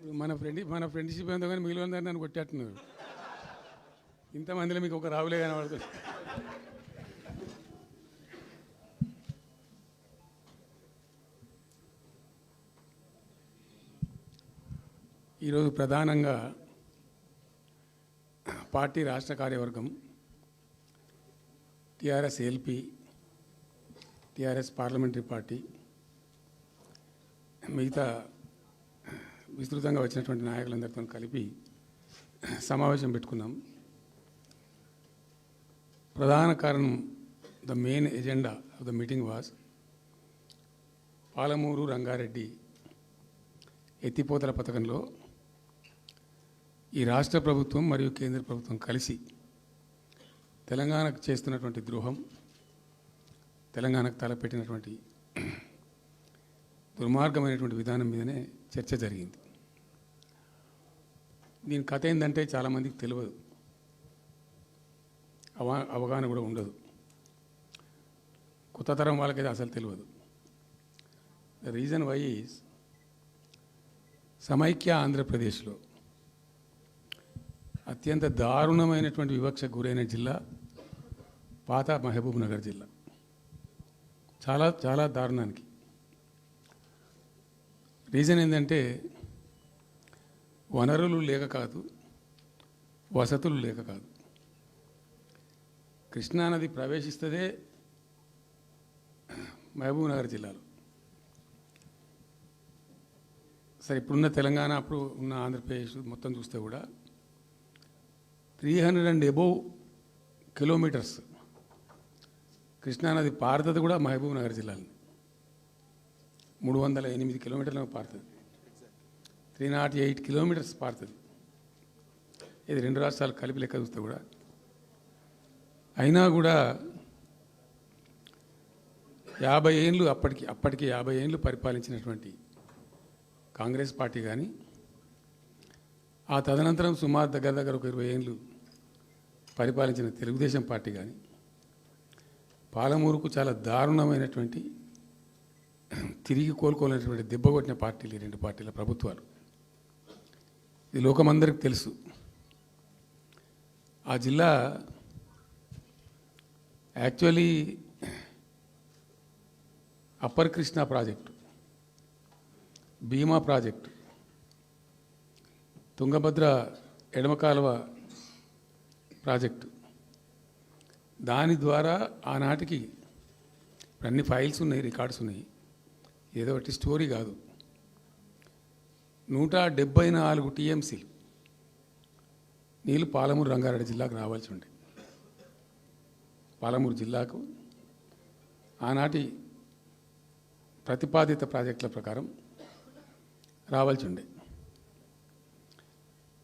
మన ఫ్రెండ్షిప్ ఎంతో కానీ మిగిలిన నన్ను కొట్టేట్టున్నారు. ఇంతమందిలో మీకు ఒక రావులే కనబడుతుంది. ఈరోజు ప్రధానంగా పార్టీ రాష్ట్ర కార్యవర్గం, TRS LP, TRS parliamentary party, మిగతా విస్తృతంగా వచ్చినటువంటి నాయకులందరితో కలిపి సమావేశం పెట్టుకున్నాం. ప్రధాన కారణం, the main agenda of the meeting was Palamuru Rangareddy ఎత్తిపోతల పథకంలో ఈ రాష్ట్ర ప్రభుత్వం మరియు కేంద్ర ప్రభుత్వం కలిసి తెలంగాణకు చేస్తున్నటువంటి ద్రోహం, తెలంగాణకు తలపెట్టినటువంటి దుర్మార్గమైనటువంటి విధానం మీదనే చర్చ జరిగింది. దీని కథ ఏంటంటే చాలామందికి తెలియదు, అవగాహన కూడా ఉండదు. కొత్త తరం వాళ్ళకైతే అసలు తెలియదు. ద రీజన్ వై ఈజ్ సమైక్య ఆంధ్రప్రదేశ్లో అత్యంత దారుణమైనటువంటి వివక్షకు గురైన జిల్లా పాత మహబూబ్ నగర్ జిల్లా. చాలా చాలా దారుణానికి. రీజన్ ఏంటంటే వనరులు లేక కాదు, వసతులు లేక కాదు. కృష్ణానది ప్రవేశిస్తుందే మహబూబ్ నగర్ జిల్లాలో. సరే, ఇప్పుడున్న తెలంగాణ, అప్పుడు ఉన్న ఆంధ్రప్రదేశ్ మొత్తం చూస్తే కూడా 300 and above కిలోమీటర్స్ కృష్ణానది పారుతుంది కూడా మహబూబ్ నగర్ జిల్లాలో. 308 కిలోమీటర్లకు పారుతుంది. 308 కిలోమీటర్స్ పారుతుంది. ఇది రెండు రాష్ట్రాలు కలిపి లెక్క చూస్తే కూడా. అయినా కూడా 50 ఏళ్ళు అప్పటికి 50 ఏళ్ళు పరిపాలించినటువంటి కాంగ్రెస్ పార్టీ కానీ, ఆ తదనంతరం సుమారు దగ్గర ఒక 20 ఏళ్ళు పరిపాలించిన తెలుగుదేశం పార్టీ కానీ, పాలమూరుకు చాలా దారుణమైనటువంటి, తిరిగి కోలుకోలేనటువంటి దెబ్బ కొట్టిన పార్టీలు ఈ రెండు పార్టీల ప్రభుత్వాలు. ఇది లోకమందరికి తెలుసు. ఆ జిల్లా యాక్చువల్లీ అప్పర్ కృష్ణా ప్రాజెక్టు, భీమా ప్రాజెక్టు, తుంగభద్ర ఎడమ కాలువ ప్రాజెక్టు, దాని ద్వారా ఆనాటికి అన్ని ఫైల్స్ ఉన్నాయి, రికార్డ్స్ ఉన్నాయి. ఏదో ఒకటి స్టోరీ కాదు. 174 టీఎంసీ నీళ్ళు పాలమూరు రంగారెడ్డి జిల్లాకు రావాల్సి ఉండే. పాలమూరు జిల్లాకు ఆనాటి ప్రతిపాదిత ప్రాజెక్టుల ప్రకారం రావాల్సి ఉండే.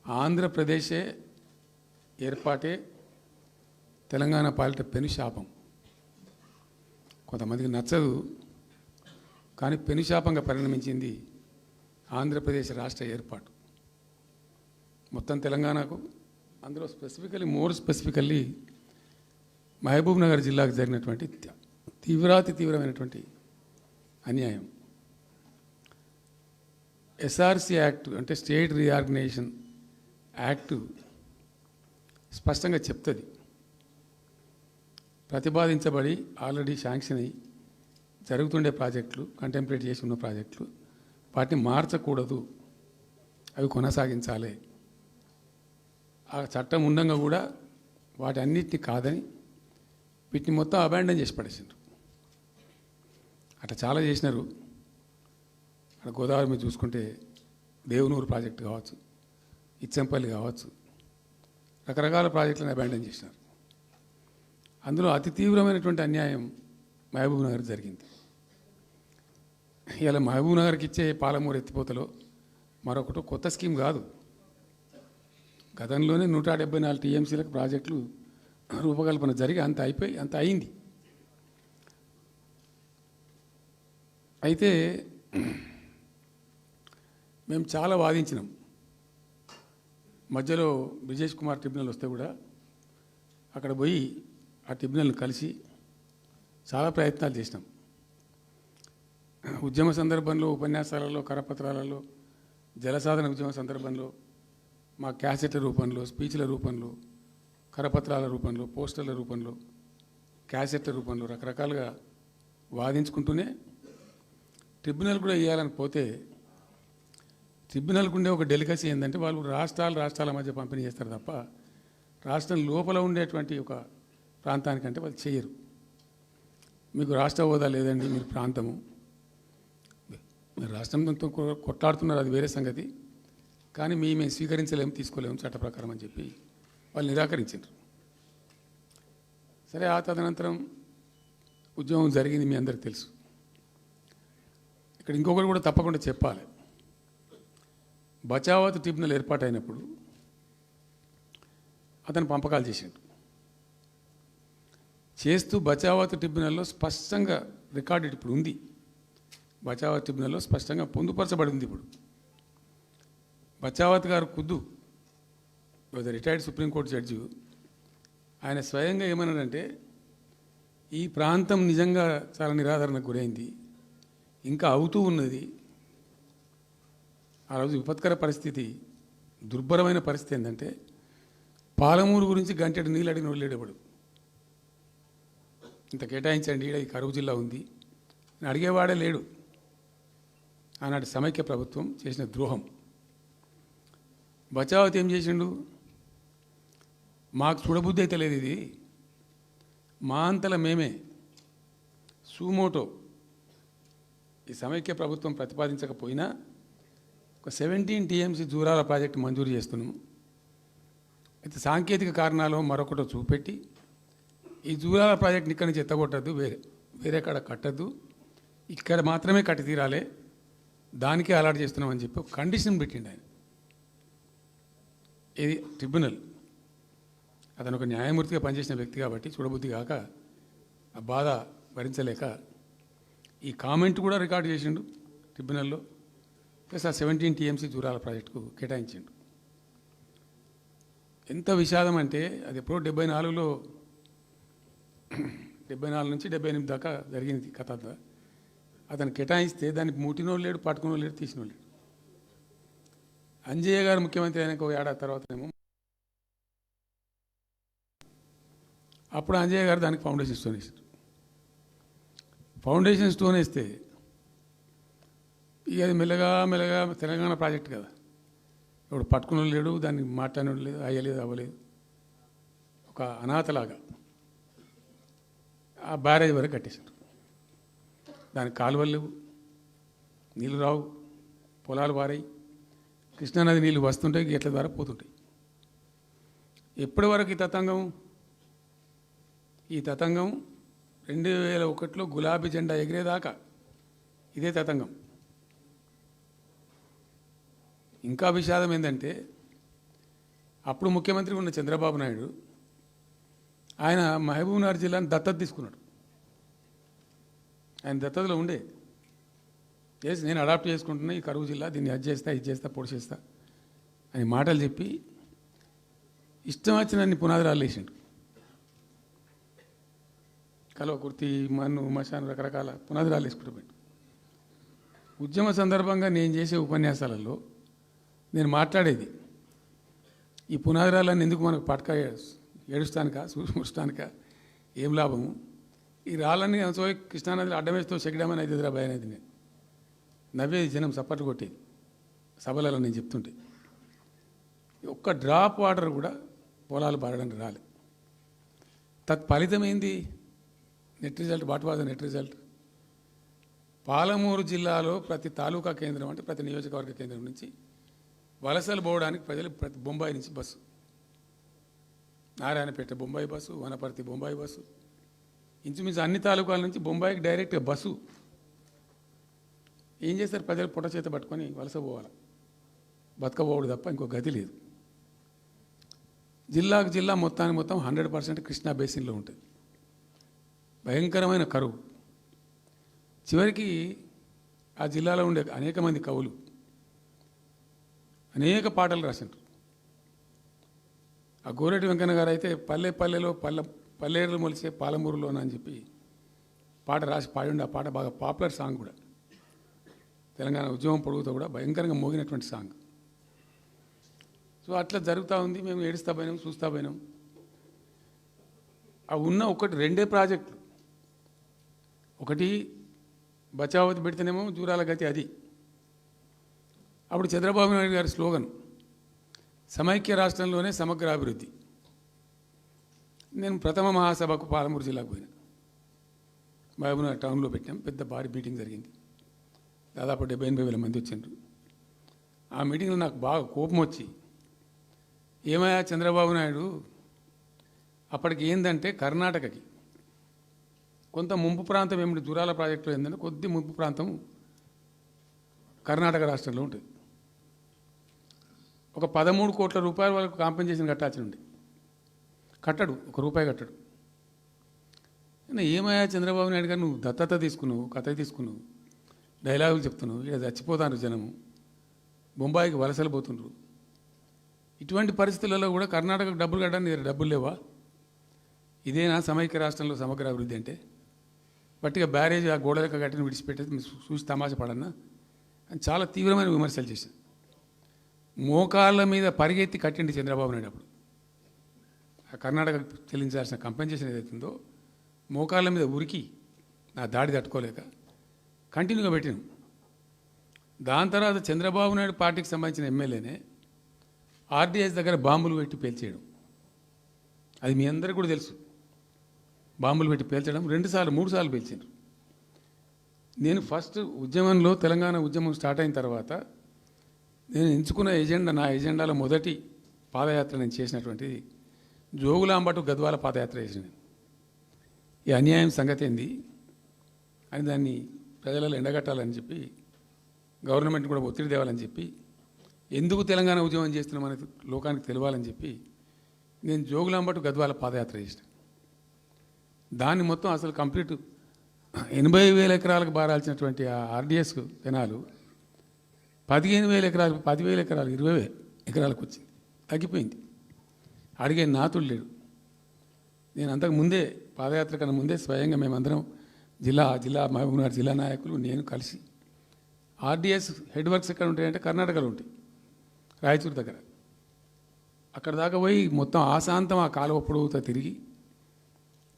ఆంధ్రప్రదేశే ఏర్పాటే తెలంగాణ పాలిట పెనుశాపం. కొంతమందికి నచ్చదు, కానీ పెనుశాపంగా పరిణమించింది ఆంధ్రప్రదేశ్ రాష్ట్ర ఏర్పాటు. మొత్తం తెలంగాణకు, అందులో మోర్ స్పెసిఫికల్లీ మహబూబ్ నగర్ జిల్లాకు జరిగినటువంటి తీవ్రమైనటువంటి అన్యాయం. ఎస్ఆర్సి యాక్ట్ అంటే స్టేట్ రీఆర్గనైజేషన్ యాక్టు స్పష్టంగా చెప్తుంది, ప్రతిపాదించబడి ఆల్రెడీ శాంక్షన్ అయ్యి జరుగుతుండే ప్రాజెక్టులు, కంటెంప్లేట్ చేసి ఉన్న ప్రాజెక్టులు, వాటిని మార్చకూడదు, అవి కొనసాగించాలి. ఆ చట్టం ఉండగా కూడా వాటి అన్నిటిని కాదని వీటిని మొత్తం అబాండన్ చేసి పడేసిండ్రు. అట్లా చాలా చేసినారు. అక్కడ గోదావరి మీద చూసుకుంటే దేవునూరు ప్రాజెక్టు కావచ్చు, ఇచ్చంపల్లి కావచ్చు, రకరకాల ప్రాజెక్టులను అబాండన్ చేసినారు. అందులో అతి తీవ్రమైనటువంటి అన్యాయం మహబూబ్ నగర్ జరిగింది. ఇలా మహబూబ్ నగర్కి ఇచ్చే పాలమూరు ఎత్తిపోతలో మరొకటి కొత్త స్కీమ్ కాదు. గతంలోనే 174 టీఎంసీలకు ప్రాజెక్టులు రూపకల్పన జరిగి అంత అయింది. అయితే మేము చాలా వాదించినాం. మధ్యలో బ్రిజేష్ కుమార్ ట్రిబ్యునల్ వస్తే కూడా అక్కడ పోయి ఆ ట్రిబ్యునల్ని కలిసి చాలా ప్రయత్నాలు చేసినాం. ఉద్యమ సందర్భంలో ఉపన్యాసాలలో, కరపత్రాలలో జలసాధన ఉద్యమం సందర్భంలో మా క్యాసెట్ల రూపంలో, స్పీచ్ల రూపంలో, కరపత్రాల రూపంలో, పోస్టర్ల రూపంలో, క్యాసెట్ల రూపంలో రకరకాలుగా వాదించుకుంటూనే ట్రిబ్యునల్ కూడా వేయాలని పోతే ట్రిబ్యునల్కు ఉండే ఒక డెలికసీ ఏంటంటే వాళ్ళు రాష్ట్రాల మధ్య పంపిణీ చేస్తారు తప్ప రాష్ట్రం లోపల ఉండేటువంటి ఒక ప్రాంతానికంటే వాళ్ళు చేయరు. మీకు రాష్ట్ర హోదా లేదండి, మీరు ప్రాంతము, మీరు రాష్ట్రంతో కొట్లాడుతున్నారు, అది వేరే సంగతి, కానీ మేము స్వీకరించలేము, తీసుకోలేము చట్ట ప్రకారం అని చెప్పి వాళ్ళు నిరాకరించారు. సరే, ఆ తదనంతరం ఉద్యమం జరిగింది, మీ అందరికి తెలుసు. ఇక్కడ ఇంకొకటి కూడా తప్పకుండా చెప్పాలి. బచావత్ ట్రిబ్యునల్ ఏర్పాటైనప్పుడు అతను పంపకాలు చేస్తూ బచావత్ ట్రిబ్యునల్లో స్పష్టంగా రికార్డెడ్ ఇప్పుడు ఉంది. బచావత్ ట్రిబ్యునల్లో స్పష్టంగా పొందుపరచబడి ఉంది. ఇప్పుడు బచావత్ గారు ఖుద్దు రిటైర్డ్ సుప్రీంకోర్టు జడ్జి, ఆయన స్వయంగా ఏమన్నాడంటే ఈ ప్రాంతం నిజంగా చాలా నిరాదరణకు గురైంది, ఇంకా అవుతూ ఉన్నది. ఆ రోజు విపత్కర పరిస్థితి, దుర్భరమైన పరిస్థితి ఏంటంటే పాలమూరు గురించి గంటెడు నీళ్ళు అడిగిన వాళ్ళు లేడేవాడు. ఇంత కేటాయించండి, ఈ కరువు జిల్లా ఉంది అని అడిగేవాడే లేడు. ఆనాటి సమైక్య ప్రభుత్వం చేసిన ద్రోహం. బచావత్ ఏం చేసిండు, మాకు చూడబుద్ధి అయితే లేదు, ఇది మా అంతల మేమే సూమోటో ఈ సమైక్య ప్రభుత్వం ప్రతిపాదించకపోయినా ఒక 17 TMC జూరాల ప్రాజెక్టు మంజూరు చేస్తున్నాము. అయితే సాంకేతిక కారణాలు మరొకటో చూపెట్టి ఈ జూరాల ప్రాజెక్టుని ఇక్కడి నుంచి ఎత్తగొట్టద్దు, వేరే కాడ కట్టద్దు, ఇక్కడ మాత్రమే కట్టి తీరాలి, దానికే అలాట్ చేస్తున్నామని చెప్పి ఒక కండిషన్ పెట్టిండు ఆయన. ఇది ట్రిబ్యునల్. అతను ఒక న్యాయమూర్తిగా పనిచేసిన వ్యక్తి కాబట్టి చూడబుద్ధి కాక ఆ బాధ భరించలేక ఈ కామెంట్ కూడా రికార్డు చేసిండు ట్రిబ్యునల్లో. ప్లస్ ఆ 17 TMC జూరాల ప్రాజెక్టుకు కేటాయించిండు. ఎంత విషాదం అంటే అది ఎప్పుడో 74లో 74 నుంచి 78 దాకా జరిగింది కథ. అతను కేటాయిస్తే దానికి ముట్టినోళ్ళు లేడు, పట్టుకునోళ్ళు లేడు, తీసినోళ్ళు లేడు. అంజయ్య గారు ముఖ్యమంత్రి అయినాక ఒక ఏడాది తర్వాతనేమో అప్పుడు అంజయ్య గారు దానికి ఫౌండేషన్ స్టోన్ వేసారు. ఫౌండేషన్ స్టోన్ వేస్తే ఇక అది మెల్లగా తెలంగాణ ప్రాజెక్ట్ కదా, ఇప్పుడు పట్టుకునోళ్ళు లేడు, దాన్ని మాట్లాడినోడు లేదు, అయ్యలేదు, అవ్వలేదు, ఒక అనాథలాగా ఆ బ్యారేజ్ వరకు కట్టేశారు. దానికి కాలువలు లేవు, నీళ్ళు రావు, పొలాలు పారాయి, కృష్ణానది నీళ్ళు వస్తుంటాయి, గేట్ల ద్వారా పోతుంటాయి. ఎప్పటి వరకు ఈ తతంగం 2001లో గులాబీ జెండా ఎగిరేదాకా ఇదే తతంగం. ఇంకా విషాదం ఏంటంటే అప్పుడు ముఖ్యమంత్రి ఉన్న చంద్రబాబు నాయుడు ఆయన మహబూబ్నగర్ జిల్లాను దత్తత తీసుకున్నాడు. ఆయన దత్తతలో ఉండే చేసి నేను అడాప్ట్ చేసుకుంటున్నా ఈ కరువు జిల్లా, దీన్ని అది చేస్తా, ఇది చేస్తా, పొడి చేస్తా అని మాటలు చెప్పి ఇష్టం వచ్చినన్ని పునాదురాలు వేసిండు. కలవకుర్తి, మన్ను, మశాను రకరకాల పునాదురాలు వేసుకుంటూ ఉద్యమ సందర్భంగా నేను చేసే ఉపన్యాసాలలో నేను మాట్లాడేది ఈ పునాదురాలన్నీ ఎందుకు మనకు పట్క ఏడుస్తానికా, చూస్తానికా, ఏం లాభము, ఈ రాళ్ళని కృష్ణానదిలో అడ్డమేస్తూ చెక్కడమని అయితే భయ అనేది నేను నవ్వేది, జనం సప్పట్లు కొట్టేది సభలలో నేను చెప్తుంటే. ఒక్క డ్రాప్ వాటర్ కూడా పొలాలు పారడానికి రాలేదు. తత్ఫలితమైంది net result. What was the net result? Palamuru జిల్లాలో ప్రతి తాలూకా కేంద్రం అంటే ప్రతి నియోజకవర్గ కేంద్రం నుంచి వలసలు పోవడానికి ప్రజలు ప్రతి బొంబాయి నుంచి bus, Narayanpet Bombay bus, Wanaparthy Bombay bus, ఇంచుమించు అన్ని తాలూకాల నుంచి బొంబాయికి డైరెక్ట్గా బస్సు. ఏం చేస్తారు, ప్రజలు పుట్ట చేత పట్టుకొని వలస పోవాలి, బతకపోవడు తప్ప ఇంకో గతి లేదు. జిల్లాకు జిల్లా మొత్తానికి మొత్తం 100% కృష్ణా బేసిన్లో ఉంటుంది. భయంకరమైన కరువు. చివరికి ఆ జిల్లాలో ఉండే అనేక మంది కవులు అనేక పాటలు రాసిండ్రు. ఆ గోరెటి వెంకన్న గారు అయితే పల్లెలో పల్లెలు మొలిసే పాలమూరులోన అని చెప్పి పాట రాసి పాడిండి. ఆ పాట బాగా పాపులర్ సాంగ్ కూడా. తెలంగాణ ఉద్యమం పొడుగుతో కూడా భయంకరంగా మోగినటువంటి సాంగ్. సో అట్లా జరుగుతూ ఉంది. మేము ఏడుస్తా పోయినాం, చూస్తా పోయినాం. ఆ ఉన్న ఒకటి రెండే ప్రాజెక్టులు, ఒకటి బచావతి పెడితేనేమో జూరాల గతి అది. అప్పుడు చంద్రబాబు నాయుడు గారి స్లోగన్ సమైక్య రాష్ట్రంలోనే సమగ్ర అభివృద్ధి. నేను ప్రథమ మహాసభకు పాలమూరు జిల్లాకు పోయినా, మహబూబ్నగర్ టౌన్లో పెట్టాం. పెద్ద భారీ మీటింగ్ జరిగింది, దాదాపు 70,000-80,000 మంది వచ్చిండ్రు. ఆ మీటింగ్లో నాకు బాగా కోపం వచ్చి, ఏమయ్యా చంద్రబాబు నాయుడు, అప్పటికి ఏంటంటే కర్ణాటకకి కొంత ముంపు ప్రాంతం ఏమిటి దూరాల ప్రాజెక్టులో ఏంటంటే కొద్ది ముంపు ప్రాంతం కర్ణాటక రాష్ట్రంలో ఉంటుంది. ఒక 13 కోట్ల రూపాయల వరకు కాంపెన్సేషన్ కట్టాల్సి ఉండి కట్టడు, ₹1 కట్టడు. ఏమయ్యా చంద్రబాబు నాయుడు గారు, నువ్వు దత్తత తీసుకున్నావు, కథ తీసుకున్నావు, డైలాగులు చెప్తున్నావు, ఇక్కడ చచ్చిపోతాను జనము, బొంబాయికి వలసలు పోతుండ్రు. ఇటువంటి పరిస్థితులలో కూడా కర్ణాటకకు డబ్బులు కట్టడానికి డబ్బులు లేవా? ఇదేనా సమైక్య రాష్ట్రంలో సమగ్ర అభివృద్ధి అంటే? బట్టిగా బ్యారేజ్ ఆ గోడలక కట్టిన విడిచిపెట్టేది మీరు చూసి తమాషా పడన్నా అని చాలా తీవ్రమైన విమర్శలు చేశాను. మోకాళ్ళ మీద పరిగెత్తి కట్టిండి చంద్రబాబు నాయుడు. అప్పుడు ఆ కర్ణాటక చెల్లించాల్సిన కంపెన్సేషన్ ఏదైతుందో మోకాళ్ళ మీద ఉరికి నా దాడి తట్టుకోలేక కంటిన్యూగా పెట్టినాం. దాని తర్వాత చంద్రబాబు నాయుడు పార్టీకి సంబంధించిన ఎమ్మెల్యేనే ఆర్డీఎస్ దగ్గర బాంబులు పెట్టి పేల్చేయడం, అది మీ అందరికీ కూడా తెలుసు. బాంబులు పెట్టి పేల్చడం 2 సార్లు 3 సార్లు పేల్చారు. నేను ఫస్ట్ ఉద్యమంలో తెలంగాణ ఉద్యమం స్టార్ట్ అయిన తర్వాత నేను ఎంచుకున్న ఎజెండా, నా ఎజెండాలో మొదటి పాదయాత్ర నేను చేసినటువంటిది జోగులాంబ గద్వాల పాదయాత్ర చేసిన. ఈ అన్యాయం సంగతి ఏంది అని దాన్ని ప్రజలలో ఎండగట్టాలని చెప్పి, గవర్నమెంట్ కూడా ఒత్తిడి తేవాలని చెప్పి, ఎందుకు తెలంగాణ ఉద్యమం చేస్తున్నామని లోకానికి తెలియాలని చెప్పి నేను జోగులాంబ గద్వాల పాదయాత్ర చేసిన. దాన్ని మొత్తం అసలు కంప్లీట్ 80,000 ఎకరాలకు బారాల్సినటువంటి ఆ ఆర్డీఎస్ కెనాలు 15,000 ఎకరాలు, 10,000 ఎకరాలు, 20,000 ఎకరాలకు వచ్చింది, తగ్గిపోయింది. అడిగే నాతుడు లేడు. నేను అంతకు ముందే పాదయాత్ర కన్నా ముందే స్వయంగా మేమందరం జిల్లా మహబూబ్నగర్ జిల్లా నాయకులు నేను కలిసి ఆర్డీఎస్ హెడ్ వర్క్స్ ఎక్కడ ఉంటాయంటే కర్ణాటకలో ఉంటాయి, రాయచూరు దగ్గర. అక్కడ దాకా పోయి మొత్తం ఆశాంతం ఆ కాలువ పొడవుతో తిరిగి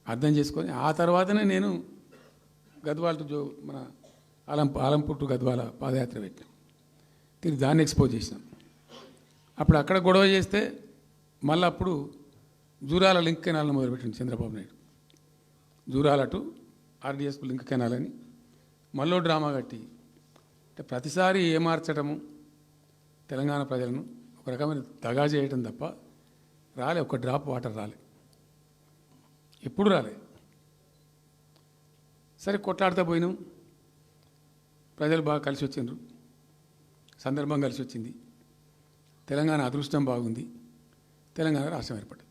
అర్థం చేసుకొని ఆ తర్వాతనే నేను గద్వాల టు మన ఆలంపూర్ టు గద్వాల పాదయాత్ర పెట్టాం. తిరిగి దాన్ని ఎక్స్పోజ్ చేసినాం. అప్పుడు అక్కడ గొడవ చేస్తే మళ్ళీ అప్పుడు జూరాల లింక్ కెనాల్ని మొదలుపెట్టింది చంద్రబాబు నాయుడు. జూరాల టు ఆర్డీఎస్కు లింక్ కెనాల్ అని మళ్ళీ డ్రామా కట్టి, అంటే ప్రతిసారి ఏమార్చడము తెలంగాణ ప్రజలను ఒక రకమైన దగా చేయటం తప్ప రాలే, ఒక డ్రాప్ వాటర్ రాలే, ఎప్పుడు రాలే. సరే కొట్లాడుతూ పోయినాం, ప్రజలు బాగా కలిసి వచ్చిండ్రు, సందర్భం కలిసి వచ్చింది, తెలంగాణ అదృష్టం బాగుంది, తెలంగాణ రాష్ట్రం ఏర్పడింది.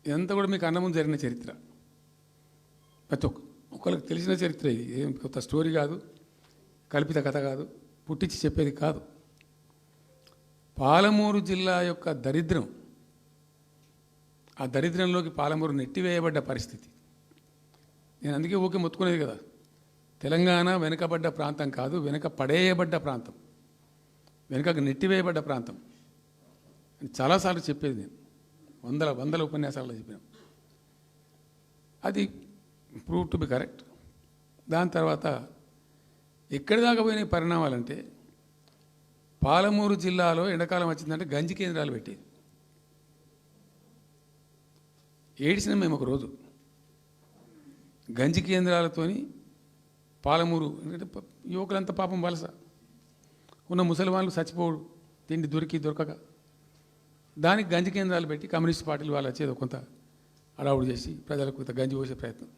ఇదంతా కూడా మీకు అన్నముందు జరిగిన చరిత్ర, ప్రతి ఒక్కరికి తెలిసిన చరిత్ర. ఇది ఏం కొత్త స్టోరీ కాదు, కల్పిత కథ కాదు, పుట్టించి చెప్పేది కాదు. పాలమూరు జిల్లా యొక్క దరిద్రం, ఆ దరిద్రంలోకి పాలమూరు నెట్టివేయబడ్డ పరిస్థితి. నేను అందుకే ఊకే మొత్తుకునేది కదా, తెలంగాణ వెనుకబడ్డ ప్రాంతం కాదు, వెనుక పడేయబడ్డ ప్రాంతం, వెనుకకు నెట్టివేయబడ్డ ప్రాంతం అని చాలాసార్లు చెప్పేది. నేను వందల ఉపన్యాసాల్లో చెప్పాను. అది ప్రూవ్ టు బి కరెక్ట్. దాని తర్వాత ఎక్కడి దాకా పోయిన పరిణామాలంటే, పాలమూరు జిల్లాలో ఎండాకాలం వచ్చిందంటే గంజి కేంద్రాలు పెట్టేది. ఏడిసినాం మేము ఒకరోజు. గంజి కేంద్రాలతోని పాలమూరు, ఎందుకంటే యువకులంతా పాపం వలస ఉన్న ముసలి వాళ్ళు చచ్చిపోడు, తిండి దొరకక, దానికి గంజి కేంద్రాలు పెట్టి కమ్యూనిస్ట్ పార్టీలు వాళ్ళు వచ్చేది కొంత అడావుడు చేసి ప్రజలకు కొంత గంజి పోసే ప్రయత్నం.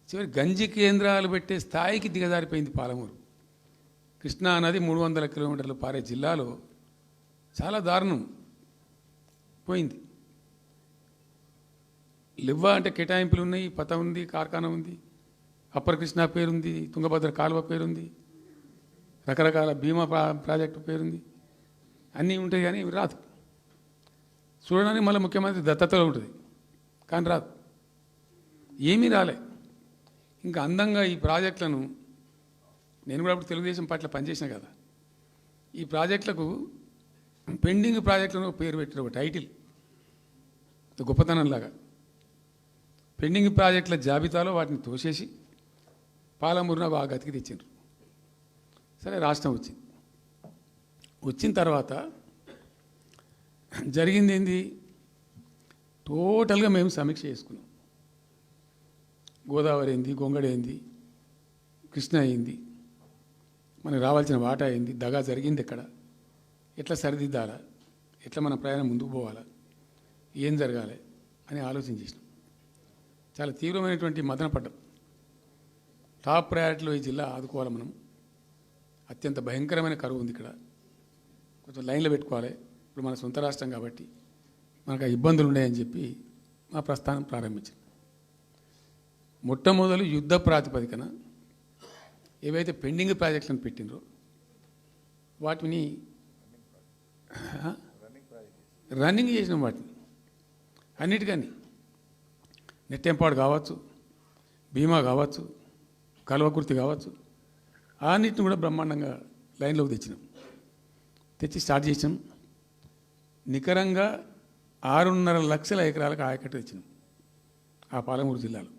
చివరి గంజి కేంద్రాలు పెట్టే స్థాయికి దిగజారిపోయింది పాలమూరు. కృష్ణా నది 300 కిలోమీటర్లు పారే జిల్లాలో చాలా దారుణం పోయింది. లివ్వా అంటే కేటాయింపులు ఉన్నాయి, పత ఉంది, కార్ఖానా ఉంది, అప్పర్ కృష్ణా పేరుంది, తుంగభద్ర కాలువ పేరుంది, రకరకాల భీమా ప్రాజెక్టు పేరుంది, అన్నీ ఉంటాయి కానీ రాదు. చూడడానికి మళ్ళీ ముఖ్యమంత్రి దత్తతలో ఉంటుంది కానీ రాదు, ఏమీ రాలే. ఇంకా అందంగా ఈ ప్రాజెక్టులను నేను కూడా అప్పుడు తెలుగుదేశం పార్టీలో పనిచేసిన కదా. ఈ ప్రాజెక్టులకు పెండింగ్ ప్రాజెక్టులను పేరు పెట్టిన ఒక టైటిల్ గొప్పతనంలాగా పెండింగ్ ప్రాజెక్టుల జాబితాలో వాటిని తోసేసి పాలమూరున ఆ గతికి తెచ్చిండ్రు. సరే రాష్ట్రం వచ్చిన తర్వాత జరిగింది ఏంది, టోటల్గా మేము సమీక్ష చేసుకున్నాం. గోదావరి ఏంది, గొంగడి ఏంది, కృష్ణ అయింది, మనకు రావాల్సిన వాటా అయింది, దగా జరిగింది ఎక్కడ, ఎట్లా సరిదిద్దాలా, ఎట్లా మన ప్రయాణం ముందుకు పోవాలా, ఏం జరగాలి అని ఆలోచన చేసినాం. చాలా తీవ్రమైనటువంటి మదన పడ్డాం. టాప్ ప్రయారిటీలో ఈ జిల్లా ఆదుకోవాలి మనం. అత్యంత భయంకరమైన కరువు ఉంది ఇక్కడ, కొంచెం లైన్లో పెట్టుకోవాలి. ఇప్పుడు మన సొంత రాష్ట్రం కాబట్టి మనకు ఆ ఇబ్బందులు ఉన్నాయని చెప్పి మా ప్రస్థానం ప్రారంభించాం. మొట్టమొదలు యుద్ధ ప్రాతిపదికన ఏవైతే పెండింగ్ ప్రాజెక్టులను పెట్టినరో వాటిని రన్నింగ్ చేసినాం. వాటిని అన్నిటికీ నెట్టెంపాడు కావచ్చు, భీమా కావచ్చు, కల్వకుర్తి కావచ్చు, అన్నిటిని కూడా బ్రహ్మాండంగా లైన్లోకి తెచ్చి స్టార్ట్ చేసినాం. నికరంగా 6.5 లక్షల ఎకరాలకు ఆయకట్టు తెచ్చినాం ఆ పాలమూరు జిల్లాలో.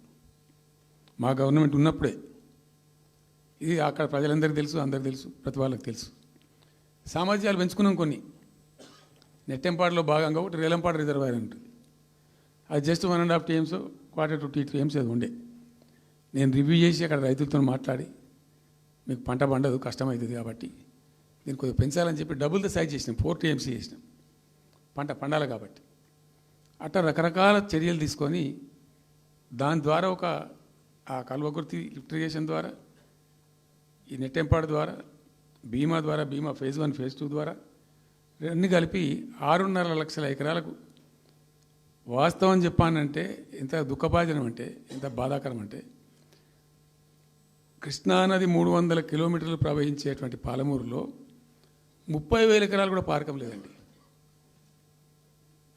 మా గవర్నమెంట్ ఉన్నప్పుడే. ఇది అక్కడ ప్రజలందరికీ తెలుసు, అందరికీ తెలుసు, ప్రతి వాళ్ళకి తెలుసు. సామర్థ్యాలు పెంచుకున్నాం కొన్ని. నెట్టెంపాడులో భాగంగా ఒకటి రేలంపాడు రిజర్వాయర్ ఉంటుంది. అది జస్ట్ 1.5 TMs, 1/4 to 2 TMs అది ఉండే. నేను రివ్యూ చేసి అక్కడ రైతులతో మాట్లాడి, మీకు పంట పండదు, కష్టమవుతుంది కాబట్టి దీన్ని కొద్దిగా పెంచాలని చెప్పి డబుల్ ద సైజ్ చేసినాం, 4 TMs చేసినాం, పంట పండాలి కాబట్టి. అట్లా రకరకాల చర్యలు తీసుకొని దాని ద్వారా ఆ కల్వకుర్తి లిఫ్ట్ ఇరిగేషన్ ద్వారా, ఈ నెట్టెంపాడు ద్వారా, భీమా ద్వారా, భీమా phase 1 phase 2 ద్వారా అన్నీ కలిపి 6.5 లక్షల ఎకరాలకు. వాస్తవం చెప్పానంటే ఎంత దుఃఖభాజనం అంటే, ఎంత బాధాకరం అంటే, కృష్ణానది 300 కిలోమీటర్లు ప్రవహించేటువంటి పాలమూరులో 30,000 ఎకరాలు కూడా పారకం లేదండి.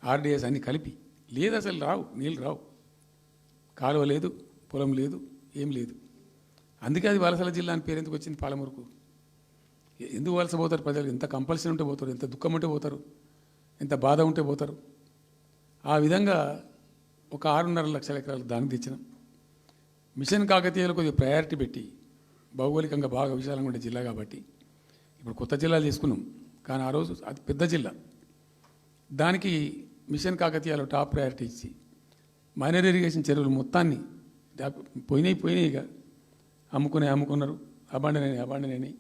RDS అన్నీ కలిపి లేదు, అసలు రావు, నీళ్ళు రావు, కాలువ లేదు, పొలం లేదు, ఏం లేదు. అందుకే అది వలసల జిల్లా అని పేరు ఎందుకు వచ్చింది పాలమూరుకు? ఎందుకు వలస పోతారు ప్రజలు? ఎంత కంపల్సరీ ఉంటే పోతారు, ఎంత దుఃఖం ఉంటే పోతారు, ఎంత బాధ ఉంటే పోతారు. ఆ విధంగా ఒక 6.5 లక్షల ఎకరాలకు దానికి తెచ్చినాం. మిషన్ కాకతీయలో కొద్దిగా ప్రయారిటీ పెట్టి, భౌగోళికంగా బాగా విశాలంగా ఉండే జిల్లా కాబట్టి ఇప్పుడు కొత్త జిల్లాలు తీసుకున్నాం, కానీ ఆ రోజు అది పెద్ద జిల్లా. దానికి మిషన్ కాకతీయలో టాప్ ప్రయారిటీ ఇచ్చి మైనర్ ఇరిగేషన్ చెరువులు మొత్తాన్ని పోయినాయిగా అమ్ముకున్నారు, అబాండనని